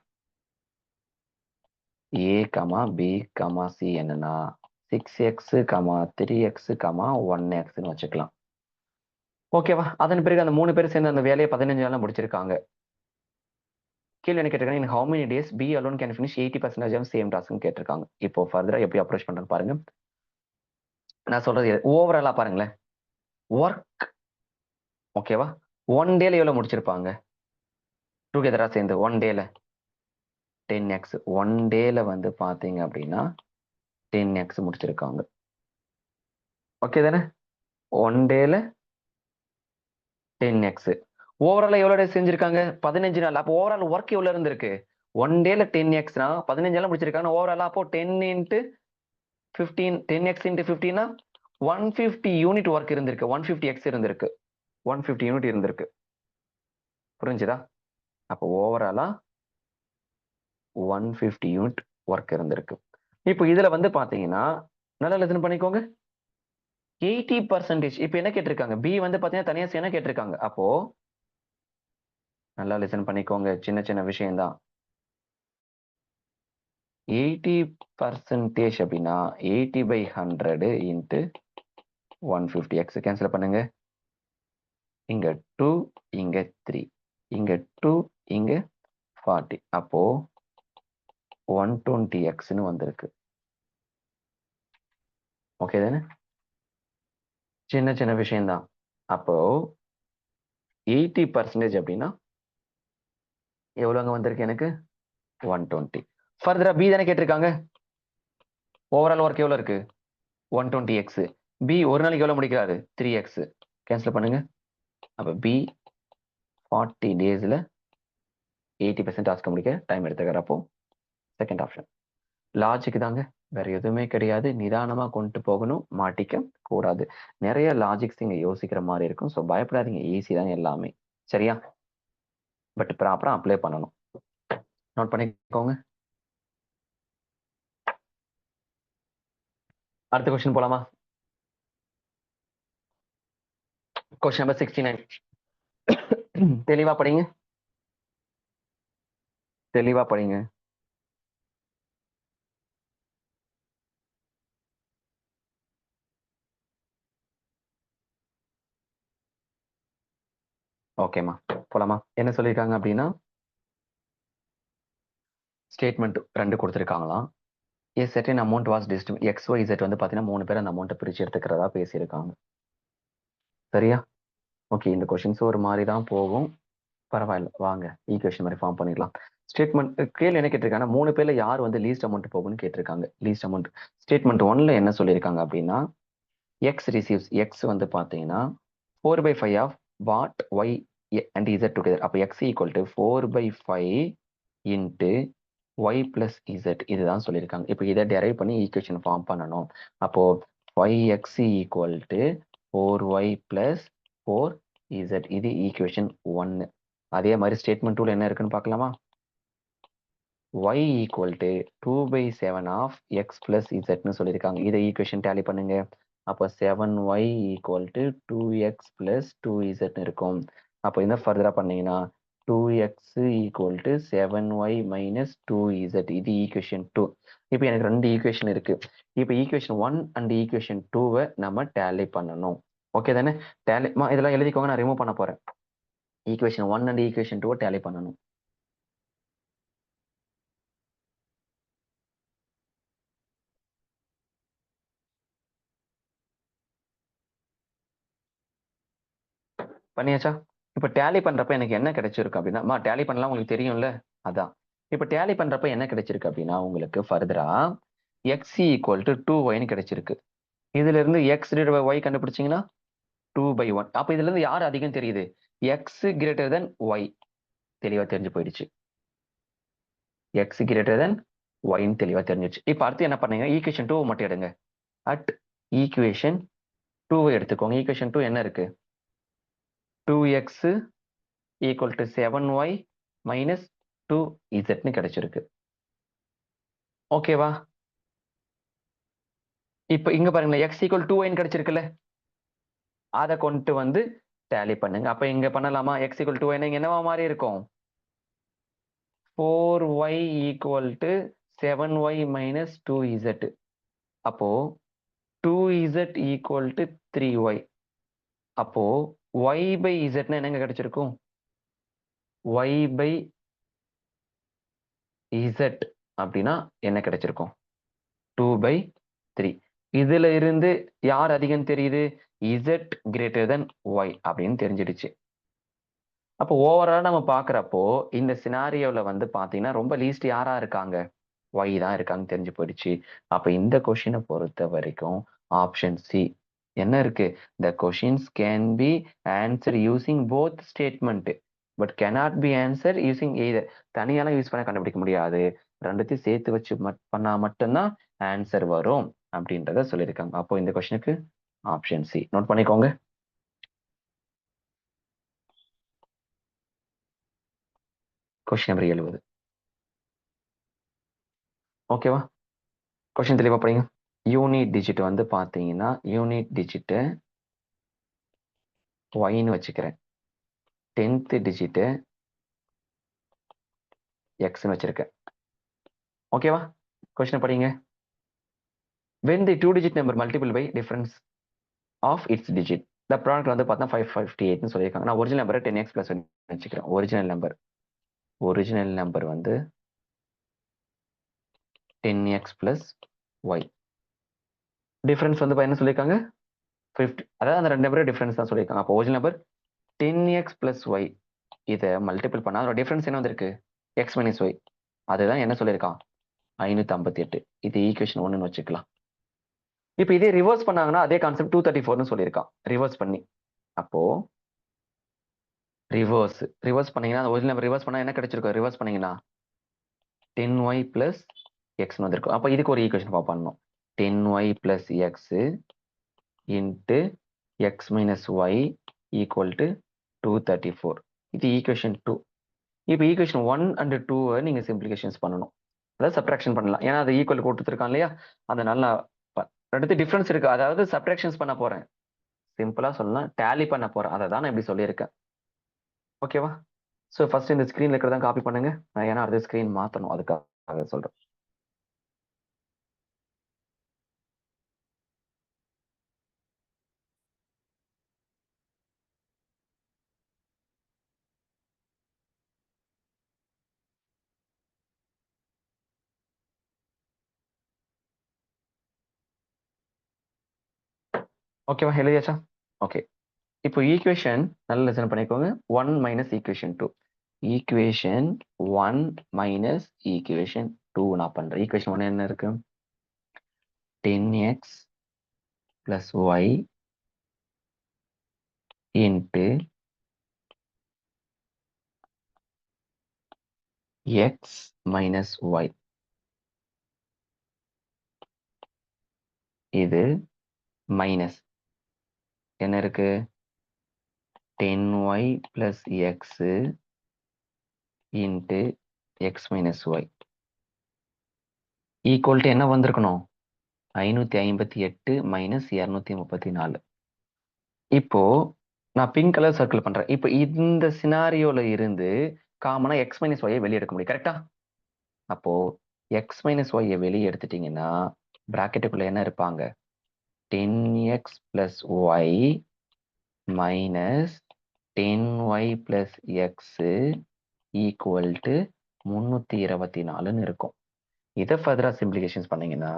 A comma B comma C என்னன்னா 6x, 3x, 1xன்னு வச்சுக்கலாம். ஓகேவா? அதன் பிறகு அந்த 3 பேர் சேர்ந்து அந்த வேலையை 15 நாள்ல முடிச்சிருக்காங்க. கேள்வி என்ன கேட்டிருக்காங்க? in how many days B alone can finish 80% of same task கேட்டிருக்காங்க. இப்போ ஃபர்தரா எப்படி அப்ரோச் பண்றேன்னு பாருங்க. நான் சொல்றது ஓவராலா பாருங்களேன். ஒர்க் ஓகேவா? 1 டேல எவ்வளவு முடிச்சிருப்பாங்க டுகெதரா சேர்ந்து? 1 டேல 10x. 1 டேல வந்து பாத்தீங்க அப்படின்னா 10x முடிச்சிருக்காங்க. ஓகே தானே? 1 டேல 10x. ஓவரால் எவ்வளவு டேஸ் செஞ்சிருக்காங்க? 15 நாள். அப்போ ஓவரால் ஒர்க் எவ்வளவு இருந்திருக்கு? 1 டேல 10xனா 15 நாள் முடிச்சிருக்காங்க ஓவராலா. அப்போ 10 into 15, 10x into 15னா 150 unit work இருந்திருக்கு. 150x இருந்திருக்கு. 150 யூனிட் இருந்திருக்கு. புரிஞ்சுதா? அப்போ ஓவராலா 150 யூனிட் ஒர்க் இருந்திருக்கு. இப்போ இதுல வந்து பாத்தீங்கன்னா நல்லா லிசன் பண்ணிக்கோங்க. 80%. இப்ப என்ன கேட்டிருக்காங்க? பி வந்து பாத்தீங்கன்னா தனியா என்ன கேட்டிருக்காங்க? அப்போ நல்லா லிசன் பண்ணிக்கோங்க, சின்ன சின்ன விஷயம்தான். 80% அப்படின்னா 80/100 into 150x கேன்சல் பண்ணுங்க. இங்க 2, இங்க 3, இங்க 2, இங்க 40. அப்போ 120xன்னு வந்திருக்கு. ஓகே தானே? சின்ன சின்ன விஷயம்தான். அப்போ 80% அப்படின்னா எவ்வளவுங்க வந்திருக்கு எனக்கு? 120. ஃபர்தரா பி தானே கேட்டிருக்காங்க. ஓவரால் ஒர்க் எவ்வளவு இருக்கு? 120x. பி ஒரு நாளைக்கு எவ்வளவு முடிக்கிறாரு? 3x. கேன்சல் பண்ணுங்க. அப்ப பி 40 டேஸ்ல 80% டாஸ்க் முடிக்க டைம் எடுத்துக்கிறார். அப்போ செகண்ட் ஆப்ஷன். லாஜிக் தாங்க, வேற எதுவுமே கிடையாது. நிதானமா கொண்டு போகணும், மாட்டிக்க கூடாது. நிறைய லாஜிக்ஸ் நீங்க யோசிக்கிற மாதிரி இருக்கும். ஸோ பயப்படாதீங்க, ஈஸி தான் எல்லாமே. சரியா? பட் ப்ராப்பரா அப்ளை பண்ணணும். நோட் பண்ணிக்கோங்க. அடுத்த கொஸ்டின் போலாமா? Question number 69. தெளிவா படிங்க, தெளிவா படிங்க. ஓகேம்மா, போலாமா? என்ன சொல்லியிருக்காங்க அப்படின்னா statement 2 கொடுத்துருக்காங்களாம். A certain amount was distributed. XYZ வந்து பாத்தீங்கன்னா 3 பேர் அந்த அமௌண்ட்டை பிரிச்சு எடுத்துக்கிறதா பேசியிருக்காங்க. சரியா? ஓகே, இந்த கொஸ்டின்ஸ் ஒரு மாதிரி தான் போகும். பரவாயில்ல, வாங்க ஈக்குவேஷன் மாதிரி ஃபார்ம் பண்ணிடலாம். ஸ்டேட்மெண்ட் கேள்வி என்ன கேட்டிருக்காங்கன்னா 3 பேர்ல யார் வந்து லீஸ்ட் அமௌண்ட் போகும்னு கேட்டிருக்காங்க. லீஸ்ட் அமௌண்ட் ஸ்டேட்மெண்ட் 1ல என்ன சொல்லியிருக்காங்க அப்படின்னா எக்ஸ் ரிசீவ்ஸ். எக்ஸ் வந்து பாத்தீங்கன்னா 4/5 of what Y and Z together. அப்போ X equal to 4/5 into Y plus Z. இதுதான் சொல்லியிருக்காங்க. இப்போ இதை டெரைவ் பண்ணி ஈக்குவேஷன் ஃபார்ம் பண்ணணும். அப்போ 5x equal to 4y plus 4z. இது ஈக்குவேஷன் 1. அதே மாதிரி ஸ்டேட்மெண்ட் 2ல என்ன இருக்குன்னு பார்க்கலாமா? y equal to 2/7 of X plus இசட்னு சொல்லியிருக்காங்க. இதை ஈக்குவேஷன் டேலி பண்ணுங்க. அப்போ 7y equal to 2x plus 2z இருக்கும். அப்போ இந்த ஃபர்தரா பண்ணீங்கன்னா 2x equal to 7y minus 2z. இது ஈக்குவேஷன் 2. இப்போ எனக்கு ரெண்டு ஈக்குவேஷன் இருக்கு. இப்போ ஈக்குவேஷன் 1 அண்ட் ஈக்குவேஷன் 2வை நம்ம டேலி பண்ணணும். ஓகே தானே? டேலி இதெல்லாம் எழுதிக்கோங்க, நான் ரிமூவ் பண்ண போறேன். ஈக்குவேஷன் 1 அண்ட் ஈக்குவேஷன் 2வை டேலி பண்ணணும். பண்ணியாச்சா? இப்போ டேலி பண்றப்ப எனக்கு என்ன கிடைச்சிருக்கு அப்படின்னா, டேலி பண்ணலாம் உங்களுக்கு தெரியும்ல, அதான். இப்போ டேலி பண்றப்ப என்ன கிடைச்சிருக்கு அப்படின்னா, உங்களுக்கு ஃபர்தரா x ஈக்குவல் டு 2yன்னு கிடைச்சிருக்கு. இதுல இருந்து x டிவைட் பை y கண்டுபிடிச்சீங்கன்னா 2/1. அப்ப இதுல இருந்து யார் அதிகம் தெரியுது? x greater than y. தெளிவா தெரிஞ்சு போயிடுச்சு. x கிரேட்டர் தென் yன்னு தெளிவா தெரிஞ்சிச்சு. இப்ப அடுத்து என்ன பண்ணீங்க? ஈக்குவேஷன் 2 மட்டும் எடுங்க. அட் ஈக்குவேஷன் 2 எடுத்துக்கோங்க. ஈக்குவேஷன் 2 என்ன இருக்கு? 2x equal to 7y minus 2zன்னு கிடைச்சிருக்கு. ஓகேவா? இப்ப இங்க பாருங்களேன், x ஈக்குவல் 2yன்னு கிடைச்சிருக்குல்ல, அதை கொண்டு வந்து டேலி பண்ணுங்க. அப்ப இங்க பண்ணலாமா? x ஈக்குவல் 2y என்னவா மாறி இருக்கும்? 4y equal to 7y minus 2z. அப்போ 2z ஈக்குவல் டு 3y. அப்போ y பை z என்னங்க கிடைச்சிருக்கும்? y பை z அப்படின்னா என்ன கிடைச்சிருக்கும்? 2/3. இதுல இருந்து யார் அதிகம் தெரியுது? z கிரேட்டர் தென் y அப்படின்னு தெரிஞ்சிடுச்சு. அப்போ ஓவரால் நம்ம பாக்குறப்போ இந்த சினாரியோல வந்து பாத்தீங்கன்னா ரொம்ப லீஸ்ட் யாரா இருக்காங்க? y தான் இருக்காங்க தெரிஞ்சு போயிடுச்சு. அப்ப இந்த கொஸ்டினை பொறுத்த வரைக்கும் ஆப்ஷன் சி என்ன இருக்கு? the questions can be answered using both statement but cannot be answered using either. தனியாலாம் யூஸ் பண்ண கண்டுபிடிக்க முடியாது, ரெண்டுத்தையும் சேர்த்து வச்சு பண்ணா மட்டும்தான் ஆன்சர் வரும் அப்படின்றத சொல்லியிருக்காங்க. அப்போ இந்த கொஸ்டினுக்கு ஆப்ஷன் சி நோட் பண்ணிக்கோங்க. Question number 70. ஓகேவா? கொஸ்டின் தெளிவா படிங்க. யூனிட் டிஜிட் வந்து பாத்தீங்கன்னா யூனிட் டிஜிட் ஒய்ன்னு வச்சுக்கிறேன். 10th டிஜிட் எக்ஸ்ன்னு வச்சிருக்கேன். ஓகேவா? கொஸ்டின் படிங்க. when the two digit number multiple by difference of its digit, the product வந்து பார்த்தா 558ன்னு சொல்லியிருக்காங்க. நான் ஒரிஜினல் நம்பரை 10x பிளஸ் வச்சுக்கிறேன். ஒரிஜினல் நம்பர் வந்து 10x பிளஸ் y. டிஃபரன்ஸ் வந்து என்ன சொல்லியிருக்காங்க? 50. அதாவது அந்த ரெண்டு நம்பரே டிஃபரன்ஸ் தான் சொல்லியிருக்காங்க. அப்போ original number 10x plus y. இதை மல்டிபிள் பண்ணா அதோட டிஃபரன்ஸ் என்ன வந்திருக்கு? x minus y. அதுதான் என்ன சொல்லியிருக்கான்? 558. இது ஈக்குவேஷன் 1ன்னு வச்சுக்கலாம். இப்போ இதே ரிவர்ஸ் பண்ணாங்கன்னா அதே கான்செப்ட் 234ன்னு சொல்லியிருக்கான். ரிவர்ஸ் பண்ணி அப்போ ரிவர்ஸ் பண்ணீங்கன்னா அந்த ஒரிஜினல் நம்பர் ரிவர்ஸ் பண்ணா என்ன கிடைச்சிருக்கும்? ரிவர்ஸ் பண்ணீங்கன்னா 10y பிளஸ் எக்ஸ்னு வந்திருக்கும். அப்போ இதுக்கு ஒரு ஈக்குவேஷன் ஃபார்ம் பண்ணணும். 10y plus X into X minus Y equal to 234. இது ஈக்குவேஷன் 2. இப்போ ஈக்குவேஷன் 1 அண்ட் 2 நீங்க சிம்பிளிகேஷன்ஸ் பண்ணணும், அதாவது சப்ட்ராக்ஷன் பண்ணலாம். ஏன்னா அது ஈக்குவல் கொடுத்துருக்கான் இல்லையா, அதனால நான் ரெண்டு டிஃபரன்ஸ் இருக்கு, அதாவது சப்ட்ராக்ஷன்ஸ் பண்ண போறேன். சிம்பிளா சொல்லலாம் டேலி பண்ண போறேன், அதை தான் நான் இப்படி சொல்லியிருக்கேன். ஓகேவா? ஸோ ஃபர்ஸ்ட் இந்த ஸ்க்ரீன்ல இருக்கிறதா காப்பி பண்ணுங்க. நான் ஏன்னா அடுத்த ஸ்க்ரீன் மாற்றணும், அதுக்காக சொல்றேன். ஓகேவா? எழுதியாச்சா? ஓகே. இப்போ ஈக்குவேஷன் நல்லா லிசன் பண்ணிக்கோங்க. 1 minus equation 2. Equation 1 minus equation 2 நான் பண்றேன். ஈக்குவேஷன் 1 என்ன இருக்கு? 10x plus Y into X minus Y. இது மைனஸ் என்ன இருக்கு? 10y plus X into X minus Y equal to என்ன வந்திருக்கணும்? 558 மைனஸ் 234. இப்போ நான் பிங்க் கலர் சர்க்கிள் பண்றேன். இப்போ இந்த சினாரியோல இருந்து காமனா எக்ஸ் மைனஸ் ஒய்யை வெளியே எடுக்க முடியும், கரெக்டா? அப்போ எக்ஸ் மைனஸ் ஒய்யை வெளியே எடுத்துட்டீங்கன்னா பிராக்கெட்டுக்குள்ள என்ன இருப்பாங்க? 10x plus Y minus 10y plus X equal to 324ன்னு இருக்கும். இதை ஃபர்தரா சிம்பிளிகேஷன்ஸ் பண்ணீங்கன்னா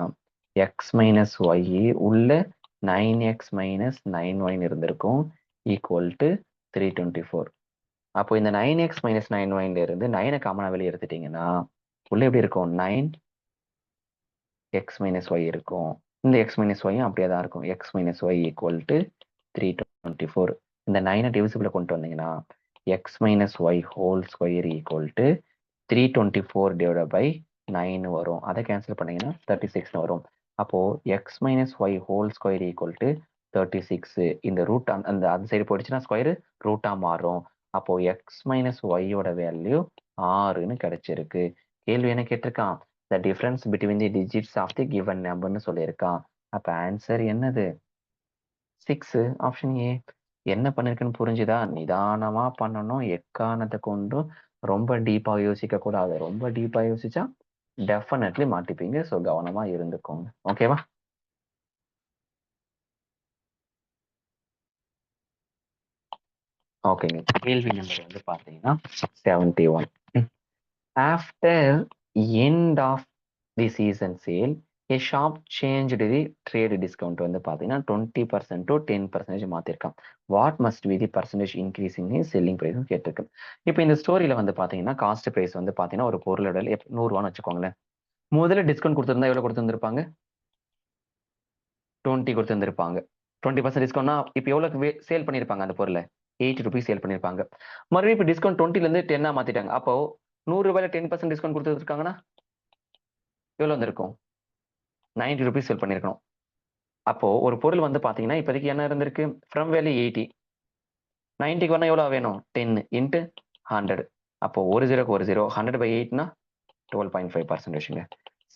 எக்ஸ் மைனஸ் ஒய் உள்ள 9x மைனஸ் 9y இருந்திருக்கும் ஈக்குவல் டு 324. அப்போ இந்த 9x மைனஸ் 9y இருந்து 9 காமனா வெளியே எடுத்துட்டீங்கன்னா உள்ள எப்படி இருக்கும்? 9x மைனஸ் ஒய் இருக்கும். இந்த எக்ஸ் மைனஸ் ஒய்யும் அப்படியே தான் இருக்கும். X minus Y equal to 324. இந்த 9 டிவிசிபிள கொண்டு வந்தீங்கன்னா X minus Y whole square equal to 324 divide by 9 வரும். அதை கேன்சல் பண்ணீங்கன்னா 36 வரும். அப்போ X minus Y whole square equal to 36. இந்த ரூட் அந்த சைடு போயிடுச்சுன்னா ஸ்கொயர் ரூட்டா மாறும். அப்போ எக்ஸ் மைனஸ் ஒய்யோட வேல்யூ 6ன்னு கிடைச்சிருக்கு. கேள்வி என்ன கேட்டிருக்கான்? The difference between the digits of the given நம்பர்னு சொல்லியிருக்கான். அப்ப ஆன்சர் என்னது? 6, ஆப்ஷன் ஏ. என்ன பண்ணிருக்குன்னு புரிஞ்சுதா? நிதானமா பண்ணணும், எக்காரணத்தை கொண்டும் ரொம்ப டீப்பா யோசிக்க கூடாது. ரொம்ப டீப்பா யோசிச்சா டெஃபினெட்லி மாட்டிப்பீங்க. ஸோ கவனமா இருந்துக்கோங்க. ஓகேவா? ஓகேங்க. கேள்வி நம்பர் வந்து பாத்தீங்கன்னா 71. After end of the season sale a shop changed the trade discount வந்து பாத்தீங்கன்னா 20% to 10% மாத்திருக்கான். What must be the percentage increase in selling price கேட்டிருக்கு. இப்போ இந்த ஸ்டோரியில வந்து பாத்தீங்கன்னா காஸ்ட் பிரைஸ் வந்து பாத்தீங்கன்னா ஒரு பொருளோட 100 வச்சுக்கோங்களேன். முதல்ல டிஸ்கவுண்ட் கொடுத்திருந்தா எவ்வளவு கொடுத்திருந்திருப்பாங்க? 20 கொடுத்திருந்திருப்பாங்க. 20% டிஸ்கவுண்ட்னா இப்போ எவ்வளவு சேல் பண்ணிருப்பாங்க அந்த பொருளை? 80 ருபீஸ் சேல் பண்ணிருப்பாங்க. மறுபடியும் இப்போ டிஸ்கவுண்ட் 20ல இருந்து 10 மாத்திட்டாங்க. அப்போ 100 ரூபாயில 10% டிஸ்கவுண்ட் கொடுத்துருக்காங்கன்னா எவ்வளவு வந்திருக்கும்? 90 ருபீஸ் சேல் பண்ணிருக்கணும். அப்போ ஒரு பொருள் வந்து பாத்தீங்கன்னா இப்போதைக்கு என்ன இருந்திருக்கு? ஃப்ரம் வேல்யூ 80, 90க்கு வரணும் எவ்வளவு வேணும்? 10 இன்ட்டு 100. அப்போ ஒரு ஜீரோக்கு ஒரு ஜீரோ, 100 by 8னா 12.5%.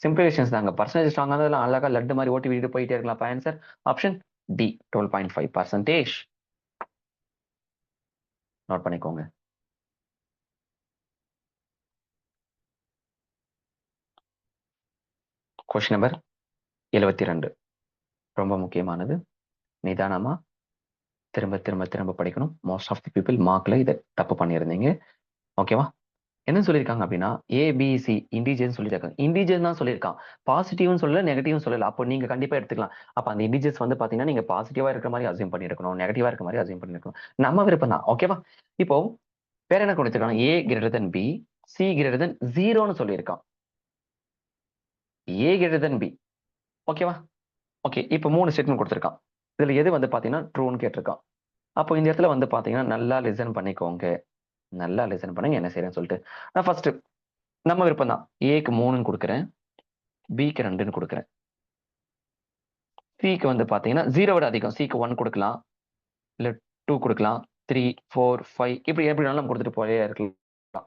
சிம்பிளிஃபிகேஷன்ஸ் தாங்க. பர்சன்டேஜ் ஸ்ட்ராங் ஆனதுல அழகா லட்டு மாதிரி ஓட்டி விட்டு போயிட்டே இருக்கலாம். அப்ப ஆன்சர் ஆப்ஷன் டி 12.5%. நோட் பண்ணிக்கோங்க. கொஸ்டின் நம்பர் 72 ரொம்ப முக்கியமானது. நிதானமா திரும்ப திரும்ப திரும்ப படிக்கணும். மோஸ்ட் ஆஃப் தி பீப்புள் மார்க்ல இதை தப்பு பண்ணியிருந்தீங்க. ஓகேவா? என்ன சொல்லியிருக்காங்க அப்படின்னா ஏபிசி இண்டிஜர்ஸ் சொல்லியிருக்காங்க. இண்டிஜர் தான் சொல்லியிருக்கான். பாசிட்டிவ்னு சொல்லல, நெகட்டிவ்னு சொல்லல. அப்போ நீங்க கண்டிப்பா எடுத்துக்கலாம். அப்ப அந்த இண்டிஜர்ஸ் வந்து பாத்தீங்கன்னா நீங்க பாசிட்டிவா இருக்கிற மாதிரி அசியூம் பண்ணிருக்கணும், நெகட்டிவா இருக்கிற மாதிரி அசியூம் பண்ணிருக்கணும். நம்ம விருப்பம் தான். ஓகேவா? இப்போ வேற என்ன கொடுத்திருக்காங்க? A greater than B, C greater than 0ன்னு சொல்லியிருக்கான். A greater than B. ஓகேவா? ஓகே. இப்போ 3 ஸ்டேட்மெண்ட் கொடுத்திருக்கான். இதுல எது வந்து பாத்தீங்கன்னா ட்ரூன்னு கேட்டிருக்கான். அப்போ இந்த இடத்துல வந்து பாத்தீங்கன்னா நல்லா லிசன் பண்ணிக்கோங்க. நல்லா லிசன் பண்ணுங்க என்ன செய்யறேன்னு சொல்லிட்டு. நான் ஃபர்ஸ்ட் நம்ம விருப்பம் தான். ஏக்கு 3ன்னு கொடுக்குறேன், பிக்கு 2ன்னு கொடுக்குறேன். சிக்கு வந்து பாத்தீங்கன்னா 0 விட அதிகம். சிக்கு 1 கொடுக்கலாம், இல்ல 2 கொடுக்கலாம், 3, 4, 5 இப்படி எப்படினாலும் நம்ம கொடுத்துட்டு போயே இருக்கலாம்.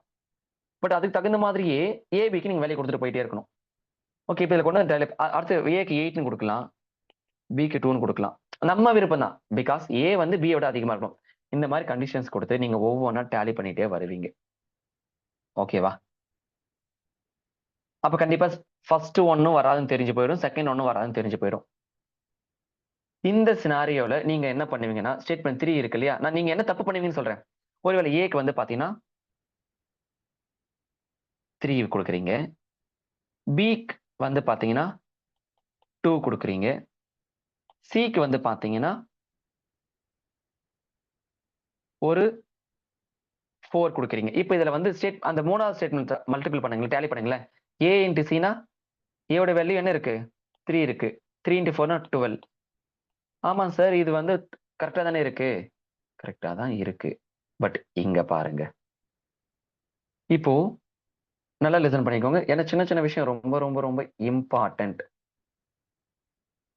பட் அதுக்கு தகுந்த மாதிரியே ஏபிக்கு நீங்க வேலையை கொடுத்துட்டு போயிட்டே இருக்கணும். ஓகே. இப்போ இதில் கொண்டு வந்து அடுத்து ஏக்கு 8ன்னு கொடுக்கலாம், பிக்கு 2ன்னு கொடுக்கலாம். நம்ம விருப்பம் தான். பிகாஸ் ஏ வந்து பியை விட அதிகமா இருக்கும். இந்த மாதிரி கண்டிஷன்ஸ் கொடுத்து நீங்க ஒவ்வொன்றா டேலி பண்ணிட்டே வருவீங்க. ஓகேவா? அப்ப கண்டிப்பா ஃபர்ஸ்ட் ஒன்னும் வராதுன்னு தெரிஞ்சு போயிடும், செகண்ட் ஒன்னும் வராதுன்னு தெரிஞ்சு போயிடும். இந்த சினாரியோல நீங்க என்ன பண்ணுவீங்கன்னா ஸ்டேட்மெண்ட் 3 இருக்கு இல்லையா? நான் நீங்க என்ன தப்பு பண்ணுவீங்கன்னு சொல்றேன். ஒருவேளை ஏக்கு வந்து பாத்தீங்கன்னா 3 கொடுக்குறீங்க, பிக்கு வந்து பாத்தீங்கன்னா 2 கொடுக்குறீங்க, சிக்கு வந்து பாத்தீங்கன்னா ஒரு 4 கொடுக்குறீங்க. இப்போ இதுல வந்து அந்த மூணாவது ஸ்டேட்மெண்ட் மல்டிபிள் பண்ணுங்க, டேலி பண்ணுங்களேன். ஏ இன்டு சினா ஏவோட வேல்யூ என்ன இருக்கு? 3 இருக்கு. 3 இன்டு 4னா 12. ஆமா சார், இது வந்து கரெக்டா தானே இருக்கு? கரெக்டா தான் இருக்கு. பட் இங்க பாருங்க. இப்போ நல்லா லிசன் பண்ணிக்கோங்க. ஏன்னா சின்ன சின்ன விஷயம் ரொம்ப ரொம்ப ரொம்ப இம்பார்ட்டன்ட்.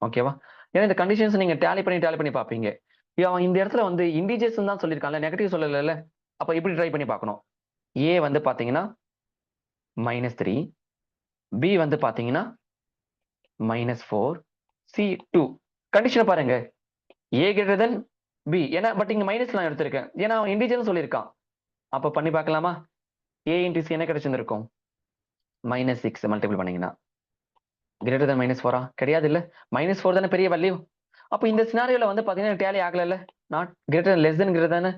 ஓகேவா? ஏன்னா இந்த கண்டிஷன்ஸ் நீங்க டேலி பண்ணி பார்ப்பீங்க. அவன் இந்த இடத்துல வந்து இண்டிஜர்ஸ் தான் சொல்லியிருக்கான்ல, நெகட்டிவ் சொல்லல. அப்ப இப்படி ட்ரை பண்ணி பார்க்கணும். ஏ வந்து பாத்தீங்கன்னா -3, பி வந்து பாத்தீங்கன்னா -4, சி 2. கண்டிஷனை பாருங்க. A greater than B. ஏன்னா பட் இங்க மைனஸ் நான் எடுத்திருக்கேன், ஏன்னா அவன் இண்டிஜுவல் சொல்லியிருக்கான். அப்ப பண்ணி பார்க்கலாமா? ஏ இன்டு சி என்ன கிடைச்சிருக்கும்? -6 மல்டிபிள் பண்ணீங்கன்னா கிரேட்டர் தன் -4 கிடையாது இல்ல? -4 தானே பெரிய வேல்யூ. அப்போ இந்த சினாரியோல வந்து பாத்தீங்கன்னா டேலி ஆகல, not greater less than greater தானே.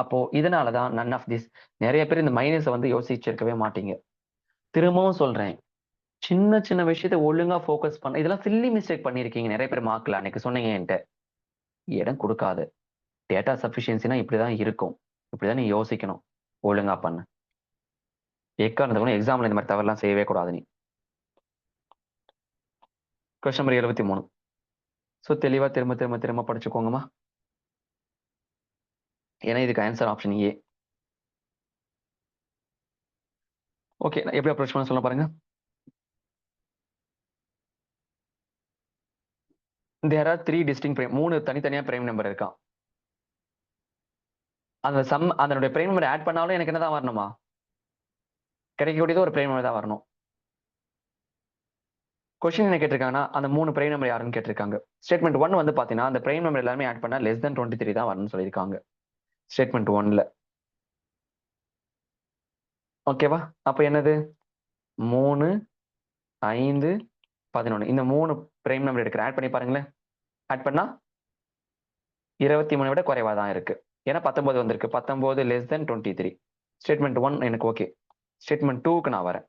அப்போ இதனாலதான் நன் ஆஃப் திஸ். நிறைய பேர் இந்த மைனஸை வந்து யோசிச்சிருக்கவே மாட்டீங்க. திரும்பவும் சொல்றேன், சின்ன சின்ன விஷயத்த ஒழுங்கா ஃபோக்கஸ் பண்ண, இதெல்லாம் சில்லி மிஸ்டேக் பண்ணிருக்கீங்க நிறைய பேர் மார்க்ல. அன்னைக்கு சொன்னீங்க என்கிட்ட, இடம் கொடுக்காது. டேட்டா சஃபிஷியன்சினா இப்படிதான் இருக்கும், இப்படிதான் நீ யோசிக்கணும், ஒழுங்கா பண்ணு. எக்காரணத்துக்கு எக்ஸாம்ல இந்த மாதிரி தவறுலாம் செய்யவே கூடாது நீ. Question number 73. ஸோ தெளிவா திரும்ப திரும்ப திரும்ப படிச்சுக்கோங்கம்மா. ஏன்னா இதுக்கு ஆன்சர் ஆப்ஷன் ஏ. ஓகே, நான் எப்படி அப்ரோச் பண்ண சொல்ல பாருங்க. தேர் ஆர் 3 டிஸ்டிங் பிரைம், 3 தனித்தனியா பிரைம் நம்பர் இருக்கான். அந்த சம் அதனுடைய பிரைம் நம்பர் ஆட் பண்ணாலும் எனக்கு என்னதான் வரணுமா? கிடைக்கக்கூடியது ஒரு பிரைம் நம்பர் தான் வரணும். கொஸ்டின் என்ன கேட்டிருக்காங்கன்னா அந்த 3 பிரைம் நம்பர் யாருன்னு கேட்டிருக்காங்க. ஸ்டேட்மெண்ட் 1 வந்து பாத்தீங்கன்னா அந்த பிரைம் நம்பர் எல்லாமே ஆட் பண்ணா லெஸ் தென் 23 தான் வரணும்னு சொல்லியிருக்காங்க ஸ்டேட்மெண்ட் 1ல. ஓகேவா? அப்ப என்னது? 3, 5, 11 இந்த 3 பிரைம் நம்பர் எடுக்கிறேன். ஆட் பண்ணி பாருங்களேன். ஆட் பண்ணா 23 விட குறைவா தான் இருக்கு. ஏன்னா 19 வந்திருக்கு. 19 லெஸ் தென் 23. ஸ்டேட்மெண்ட் 1 எனக்கு ஓகே. ஸ்டேட்மெண்ட் 2க்கு நான் வரேன்.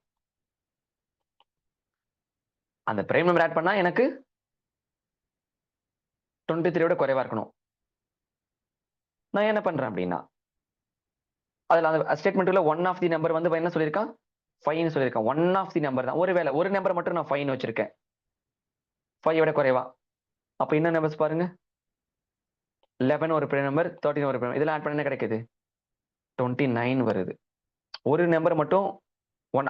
அந்த பிரைம் நம்பர் ஆட் பண்ணா எனக்கு 23 விட குறைவா இருக்கணும். நான் என்ன பண்றேன் அப்படின்னா, அதுல அந்த ஸ்டேட்மெண்ட்ல ஒன் ஆஃப் தி நம்பர் வந்து என்ன சொல்லியிருக்கான்? 5 சொல்லியிருக்கான். ஒன் ஆஃப் தி நம்பர் தான். ஒருவேளை ஒரு நம்பர் மட்டும் நான் 5 வச்சிருக்கேன், 5 விட குறைவா. அப்ப என்ன நம்பர்ஸ் பாருங்க, 11 ஒரு பிரைம் நம்பர், 13 ஒரு பிரைம். இதெல்லாம் ஆட் பண்ண என்ன கிடைக்குது? 29 வருது. ஒரு நம்பர் மட்டும்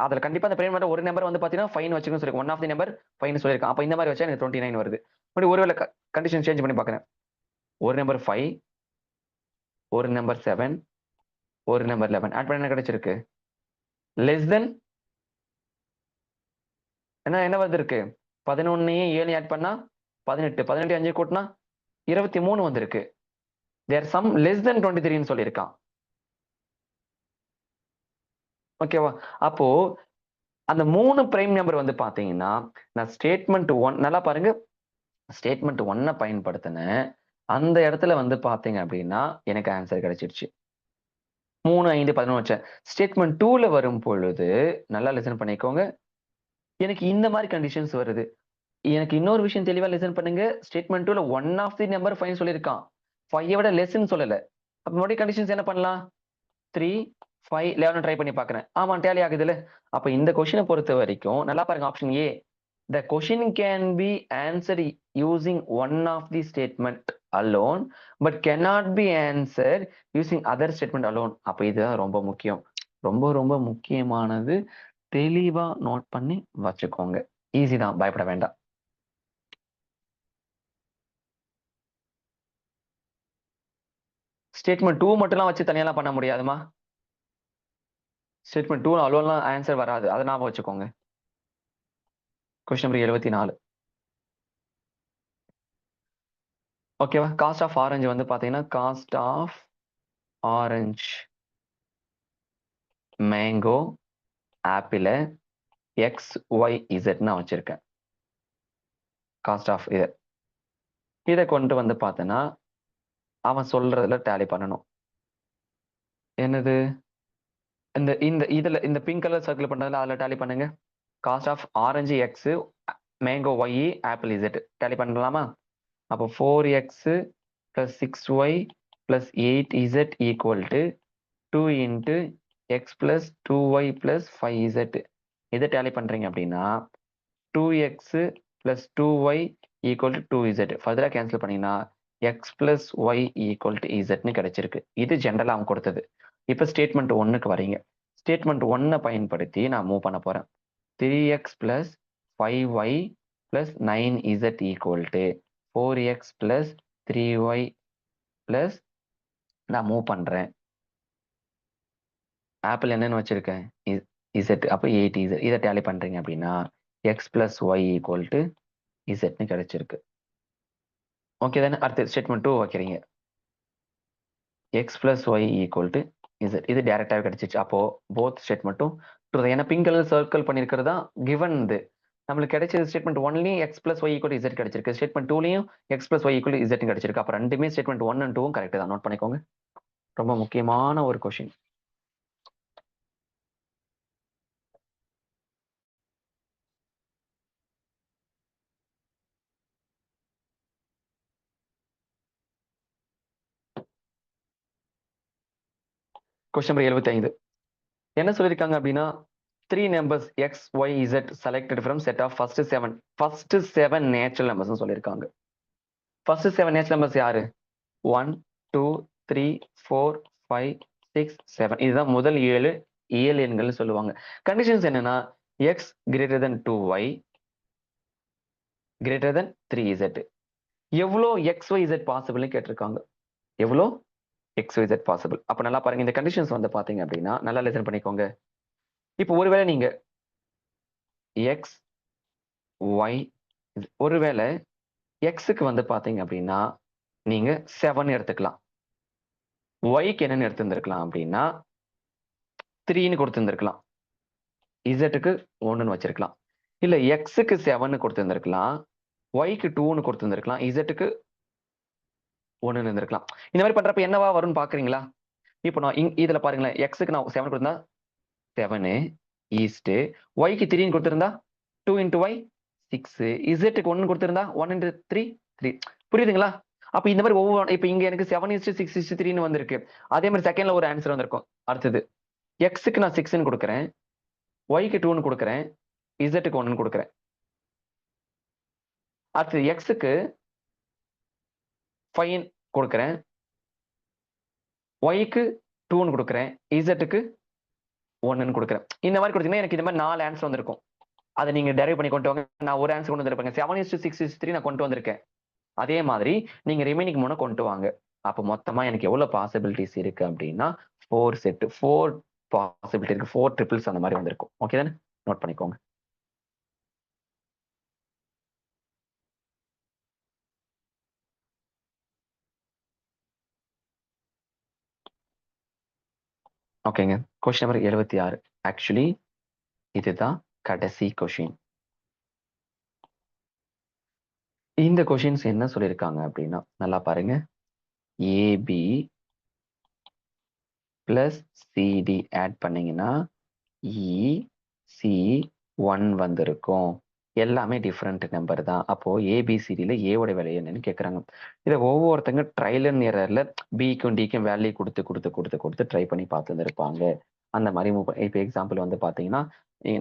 அதுல கண்டிப்பா அந்த பிரைம் நம்பர் ஒரு நம்பர் வந்து பாத்தீங்கன்னா 5 வச்சுக்கணும் சொல்லிருக்கேன். ஒன் ஆஃப் தி நம்பர் 5 சொல்லியிருக்கான். அப்ப இந்த மாதிரி வச்சா எனக்கு 29 வருது. அப்படி ஒருவேளை கண்டிஷன் சேஞ்ச் பண்ணி பாக்குறேன். ஒரு நம்பர் 5, ஒரு நம்பர் 7, ஒரு நம்பர் 11 ஆட் பண்ண என்ன கிடைச்சிருக்கு? லெஸ் தென் என்ன வந்து இருக்கு? 11 7 ஆட் பண்ணா 18, 18 5 கூட்டினா 23 வந்திருக்கு. தேர் சம் லெஸ் தென் 23ன்னு சொல்லியிருக்கான். ஓகேவா? அப்போ அந்த 3 பிரைம் நம்பர் வந்து பாத்தீங்கன்னா நான் ஸ்டேட்மெண்ட் 1 நல்லா பாருங்க, ஸ்டேட்மெண்ட் 1 பயன்படுத்தினேன். அந்த இடத்துல வந்து பாத்தீங்க அப்படின்னா எனக்கு ஆன்சர் கிடைச்சிருச்சு. 3, 5, 11 வச்சேன். ஸ்டேட்மெண்ட் 2ல வரும் பொழுது நல்லா லிசன் பண்ணிக்கோங்க, எனக்கு இந்த மாதிரி கண்டிஷன்ஸ் வருது. எனக்கு இன்னொரு விஷயம் தெளிவா லிசன் பண்ணுங்க. ஸ்டேட்மெண்ட் 2ல ஒன் ஆஃப் தி நம்பர் 5 சொல்லியிருக்கான். 5 விட லெஸ்ன்னு சொல்லல. அப்ப மறுபடியும் கண்டிஷன்ஸ் என்ன பண்ணலாம்? 3, 5, 11 ட்ரை பண்ணி பார்க்கிறேன். ஆமா டேலி ஆகுதுல்ல. அப்ப இந்த கொஸ்டினை பொறுத்த வரைக்கும் நல்லா பாருங்க, option A. The question can be answered using one of the statement alone, but cannot be answered using other statement alone. அப்ப இதுதான் ரொம்ப முக்கியம், ரொம்ப ரொம்ப முக்கியமானது. தெளிவா நோட் பண்ணி வச்சுக்கோங்க. ஈஸி தான், பயப்பட வேண்டாம். ஸ்டேட்மெண்ட் 2 மட்டும்லாம் வச்சு தனியெல்லாம் பண்ண முடியாதுமா. ஸ்டேட்மெண்ட் 2 அலோன்லாம் ஆன்சர் வராது, அதை ஞாபகம் வச்சுக்கோங்க. Question number 74. ஓகேவா? காஸ்ட் ஆஃப் ஆரஞ்சு வந்து பாத்தீங்கன்னா cost of orange, mango, apple, X Y Z நான் வச்சிருக்கேன். காஸ்ட் ஆஃப் இதை கொண்டு வந்து பார்த்தேன்னா அவன் சொல்றதுல டேலி பண்ணணும். என்னது? இந்த இந்த இதுல இந்த பிங்க் கலர் சர்க்கிள் பண்றதுல அதுல டேலி பண்ணுங்க. Cost of orange X, mango Y, apple Z tally பண்ணலாமா? அப்போ 4x plus 6y plus 8z equal to 2 into X plus 2y plus 5z. இதை டேலி பண்றீங்க அப்படின்னா 2x plus 2y equal to 2z. ஃபர்தரா cancel பண்ணீங்கன்னா x plus y equal to zன்னு கிடைச்சிருக்கு. இது ஜென்ரலா அவன் கொடுத்தது. இப்போ ஸ்டேட்மெண்ட் 1க்கு வரீங்க. ஸ்டேட்மெண்ட் 1 பயன்படுத்தி நான் மூவ் பண்ண போறேன். 3x plus 5y plus 9z equal to 4x plus 3y plus நான் மூவ் பண்றேன். ஆப்பிள் என்னன்னு வச்சிருக்கேன்? z. அப்போ 8z. இதை டேலி பண்றீங்க அப்படின்னா x plus y equal to zன்னு கிடைச்சிருக்கு. ஓகே தானே? அடுத்து ஸ்டேட்மெண்ட் 2 வைக்கிறீங்க. X plus Y equal to Z. இது டைரக்டாவே கிடைச்சிச்சு. அப்போ போத் ஸ்டேட்மெண்ட்டும் ட்ரூ. ஏன்னா பிங்க் கலர் சர்க்கிள் பண்ணிருக்கிறது தான் கிவன் இது. நம்மளுக்கு கிடைச்சது ஸ்டேட்மெண்ட் ஒன்லயும் X plus Y equal Z கிடைச்சிருக்கு, ஸ்டேட்மெண்ட் டூலையும் X plus Y equal Z கிடைச்சிருக்கு. அப்ப ரெண்டுமே ஸ்டேட்மெண்ட் 1 and 2 கரெக்ட் தான். நோட் பண்ணிக்கோங்க, ரொம்ப முக்கியமான ஒரு கொஸ்டின். கொஸ்டின் நம்பர் 75 என்ன சொல்லியிருக்காங்க அப்படின்னா, 3 numbers x, y, z selected from set of first 7 natural numbers சொல்லியிருக்காங்க. first 7 natural numbers யாரு? 1, 2, 3, 4, 5, 6, 7. இதுதான் முதல் 7 இயல் எண்கள் சொல்லுவாங்க. கண்டிஷன்ஸ் என்னன்னா, x greater than 2y greater than 3z. எவ்வளோ xyz பாசிபிள்னு கேட்டிருக்காங்க. எவ்வளோ xyz பாசிபிள். அப்ப நல்லா பாருங்க, இந்த கண்டிஷன்ஸ் வந்து பாத்தீங்க அப்படின்னா நல்லா லிசன் பண்ணிக்கோங்க. இப்போ ஒருவேளை நீங்க x y, ஒருவேளை எக்ஸுக்கு வந்து பாத்தீங்க அப்படின்னா நீங்க 7 எடுத்துக்கலாம், ஒய்க்கு என்னன்னு எடுத்திருந்திருக்கலாம் அப்படின்னா 3ன்னு கொடுத்திருந்திருக்கலாம், இசட்டுக்கு 1ன்னு வச்சிருக்கலாம். இல்ல எக்ஸுக்கு 7ன்னு கொடுத்திருந்திருக்கலாம், ஒய்க்கு 2ன்னு கொடுத்திருந்திருக்கலாம், இசட்டுக்கு 1ன்னு இருந்திருக்கலாம். இந்த மாதிரி பண்றப்ப என்னவா வரும்னு பாக்குறீங்களா? இப்போ நான் இதுல பாருங்களேன், எக்ஸுக்கு நான் 7 கொடுத்தா 7 ஈஸ்ட், ஒய்க்கு 3ன்னு கொடுத்திருந்தா 2 into y 6, இசட்டுக்கு 1 கொடுத்திருந்தா 1 into 3 3. புரியுதுங்களா? அப்ப இந்த மாதிரி ஒவ்வொரு, இப்ப இங்க எனக்கு 7:6:3ன்னு வந்திருக்கு. அதே மாதிரி செகண்ட்ல ஒரு ஆன்சர் வந்திருக்கும். அடுத்தது எக்ஸுக்கு நான் 6ன்னு கொடுக்குறேன், ஒய்க்கு 2ன்னு கொடுக்குறேன், இசட்டுக்கு 1ன்னு கொடுக்குறேன். அடுத்தது எக்ஸுக்கு 5 கொடுக்குறேன், ஒய்க்கு 2ன்னு கொடுக்குறேன், இசட்டுக்கு 1ன்னு கொடுக்குறேன். இந்த மாதிரி கொடுத்தீங்கன்னா எனக்கு இந்த மாதிரி 4 ஆன்சர் வந்திருக்கும். அதை நீங்க டெரைவ் பண்ணி கொண்டு வாங்க. நான் ஒரு ஆன்சர் கொண்டு வந்திருப்பேங்க, 7:6:3 நான் கொண்டு வந்திருக்கேன். அதே மாதிரி நீங்க ரிமைனிங் 3 கொண்டு வாங்க. அப்ப மொத்தமா எனக்கு எவ்வளவு பாசிபிலிட்டிஸ் இருக்கு அப்படின்னா 4 செட், 4 பாசிபிலிட்டி இருக்கு, 4 ட்ரிபிள்ஸ் அந்த மாதிரி வந்திருக்கும். ஓகே தானே? நோட் பண்ணிக்கோங்க. ஓகேங்க, கொஸ்டின் நம்பர் 76. ஆக்சுவலி இதுதான் கடைசி கொஸ்டின். இந்த கொஸ்டின்ஸ் என்ன சொல்லியிருக்காங்க அப்படின்னா நல்லா பாருங்க, ஏபி பிளஸ் சிடி ஆட் பண்ணீங்கன்னா EC1 வந்திருக்கும். எல்லாமே டிஃப்ரெண்ட் நம்பர் தான். அப்போ ஏபிசிடியில ஏவோட வேல்யூ என்னன்னு கேட்குறாங்க. இதை ஒவ்வொருத்தங்க ட்ரையல் அண்ட் எரர்ல பிக்கும் டிக்கும் வேல்யூ கொடுத்து ட்ரை பண்ணி பார்த்துருப்பாங்க. அந்த மாதிரி இப்போ எக்ஸாம்பிள் வந்து பார்த்தீங்கன்னா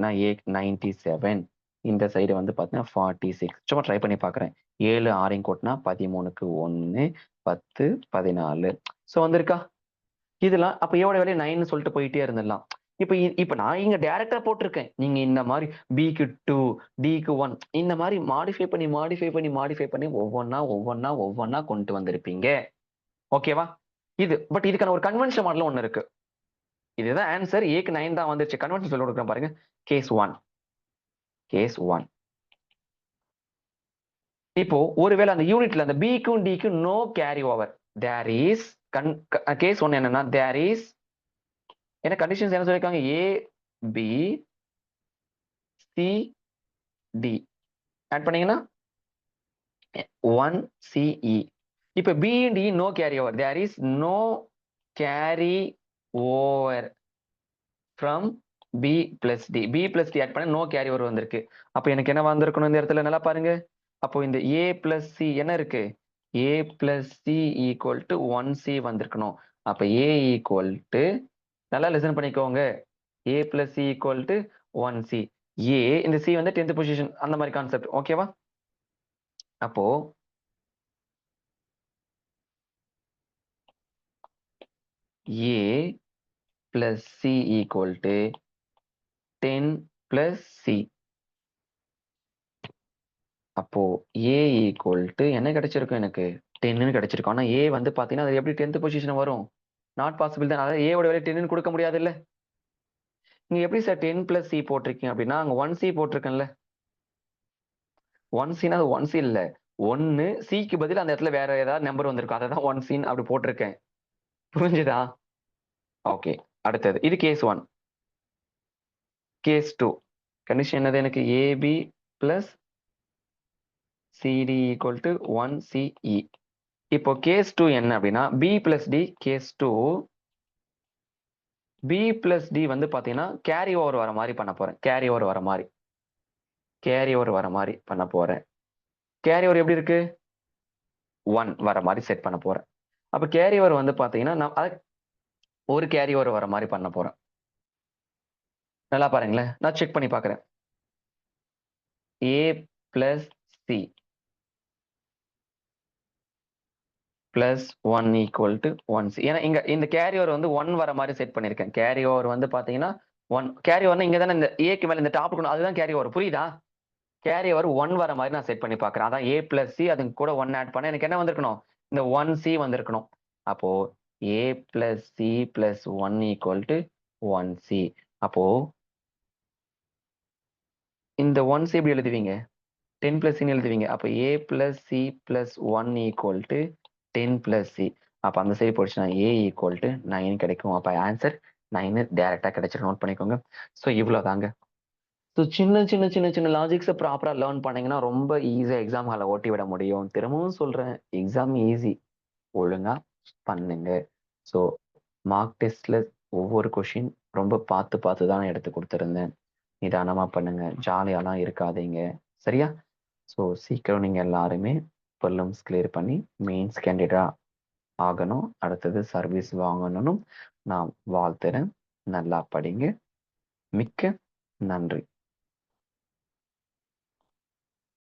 நான் 97, இந்த சைடு வந்து பார்த்தீங்கன்னா 46. சும்மா ட்ரை பண்ணி பார்க்குறேன். 7 6 கூட்டினா 13க்கு 1 10 14. ஸோ வந்திருக்கா இதெல்லாம். அப்ப ஏவோட வேல்யூ 9 சொல்லிட்டு போயிட்டே இருந்துடலாம். இப்ப நான் இங்க டைரக்டா போட்டிருக்கேன். நீங்க இந்த மாதிரி பிக்கு 2, டிக்கு 1 இந்த மாதிரி மாடிஃபை பண்ணி ஒவ்வொன்னா கொண்டு வந்திருப்பீங்க. ஓகேவா? இது பட் இதுக்கான ஒரு கன்வென்ஷன் மாடல் ஒண்ணு இருக்கு. இதுதான் ஆன்சர். ஏக்கு 9 தான் வந்துருச்சு. கன்வென்ஷன் சொல்ல கொடுக்குறேன் பாருங்க. கேஸ் 1. இப்போ ஒருவேளை அந்த யூனிட்ல அந்த பிக்கும் டிக்கும் no carry over, there is case 1 என்னன்னா தேர் இஸ் என்ன கண்டிஷன்ஸ் என்ன சொல்லிருக்காங்க, A B C D add பண்ணீங்கன்னா 1CE. இப்ப B D no carry over, there is no carry over from B plus D add பண்ண நோ கேரி ஓவர் வந்திருக்கு. அப்ப எனக்கு என்ன வந்திருக்கணும் இந்த இடத்துல நல்லா பாருங்க. அப்போ இந்த ஏ பிளஸ் சி என்ன இருக்கு, A plus C equal to 1C வந்திருக்கணும். அப்ப ஏ ஈக்குவல் டு, நல்லா லிசன் பண்ணிக்கோங்க, A plus C equal to 1C. A இந்த சி வந்து 10th பொசிஷன் அந்த மாதிரி கான்செப்ட். ஓகேவா? அப்போ A plus C equal to 10 plus C. அப்போ ஏ ஈக்குவல் டு என்ன கிடைச்சிருக்கும், எனக்கு 10ன்னு கிடைச்சிருக்கும். ஆனா ஏ வந்து பாத்தீங்கன்னா அது எப்படி 10th பொசிஷன் வரும்? நாட் பாசிபிள் தான். அதாவது ஏவோட வேல்யூ 10ன்னு கொடுக்க முடியாது இல்ல. நீங்க எப்படி சார் 10 பிளஸ் சி போட்டிருக்கீங்க அப்படின்னா அங்க 1C போட்டிருக்கேன்ல. 1Cனா அது 1C இல்ல, 1 சிக்கு பதில் அந்த இடத்துல வேற ஏதாவது நம்பர் வந்திருக்கும், அதை தான் 1C அப்படி போட்டிருக்கேன். புரிஞ்சுதா? ஓகே. அடுத்தது இது கேஸ் 1. கேஸ் 2 கண்டிஷன் என்னது? எனக்கு AB plus CD equal to 1CE. இப்போ கேஸ் 2 என்ன அப்படின்னா B plus D. Case 2 B plus D வந்து பாத்தீங்கன்னா கேரி ஓவர் வர மாதிரி பண்ண போறேன். கேரி ஓவர் வர மாதிரி பண்ண போறேன். கேரி ஓவர் எப்படி இருக்கு? 1 வர மாதிரி செட் பண்ண போறேன். அப்ப கேரி ஓவர் வந்து பாத்தீங்கன்னா நான் ஒரு கேரி ஓவர் வர மாதிரி பண்ண போறேன். நல்லா பாருங்களேன், நான் செக் பண்ணி பாக்குறேன். A plus C plus 1 equal to 1C. ஏன்னா இங்க இந்த கேரி ஓவர் வந்து 1 வர மாதிரி செட் பண்ணிருக்கேன். கேரி ஓவர் வந்து பாத்தீங்கன்னா 1 கேரி ஓவர் இங்க தானே இந்த ஏக்கு மேல இந்த டாப் அதுதான் கேரி ஓவர். புரியுதா? கேரி ஓவர் 1 வர மாதிரி நான் செட் பண்ணி பாக்குறேன். அதான் ஏ பிளஸ் சி அதுக்கு கூட 1 ஆட் பண்ண எனக்கு என்ன வந்திருக்கணும்? இந்த 1C வந்திருக்கணும். அப்போ A plus C plus 1 equal to 1C. அப்போ இந்த 1C எப்படி எழுதுவீங்க? 10 plus C எழுதுவீங்க. அப்போ A plus C plus 1 equal to 10 plus C. அப்ப அந்த சைடு போச்சுன்னா A equal to 9 கிடைக்கும். அப்ப ஆன்சர் 9 டைரக்டா கிடைச்சிடும். நோட் பண்ணிக்கோங்க. ஸோ இவ்வளவுதாங்க. ஸோ சின்ன சின்ன சின்ன சின்ன லாஜிக்ஸை ப்ராப்பரா லேர்ன் பண்ணீங்கன்னா ரொம்ப ஈஸியா எக்ஸாம் ஹால ஓட்டி விட முடியும். திரும்பவும் சொல்றேன், எக்ஸாம் ஈஸி, ஒழுங்கா பண்ணுங்க. ஸோ மார்க் டெஸ்ட்ல ஒவ்வொரு கொஷின் ரொம்ப பார்த்து பார்த்து தான் எடுத்து கொடுத்துருந்தேன். நிதானமா பண்ணுங்க, ஜாலியாலாம் இருக்காதீங்க, சரியா? ஸோ சீக்கிரம் நீங்க எல்லாருமே ப்ரிலிம்ஸ் கிளியர் பண்ணி மெயின்ஸ் கேண்டிடேட்டா ஆகணும். அடுத்தது சர்வீஸ் வாங்கணும்னு நான் வாழ்த்துறேன். நல்லா படிங்க. மிக்க நன்றி.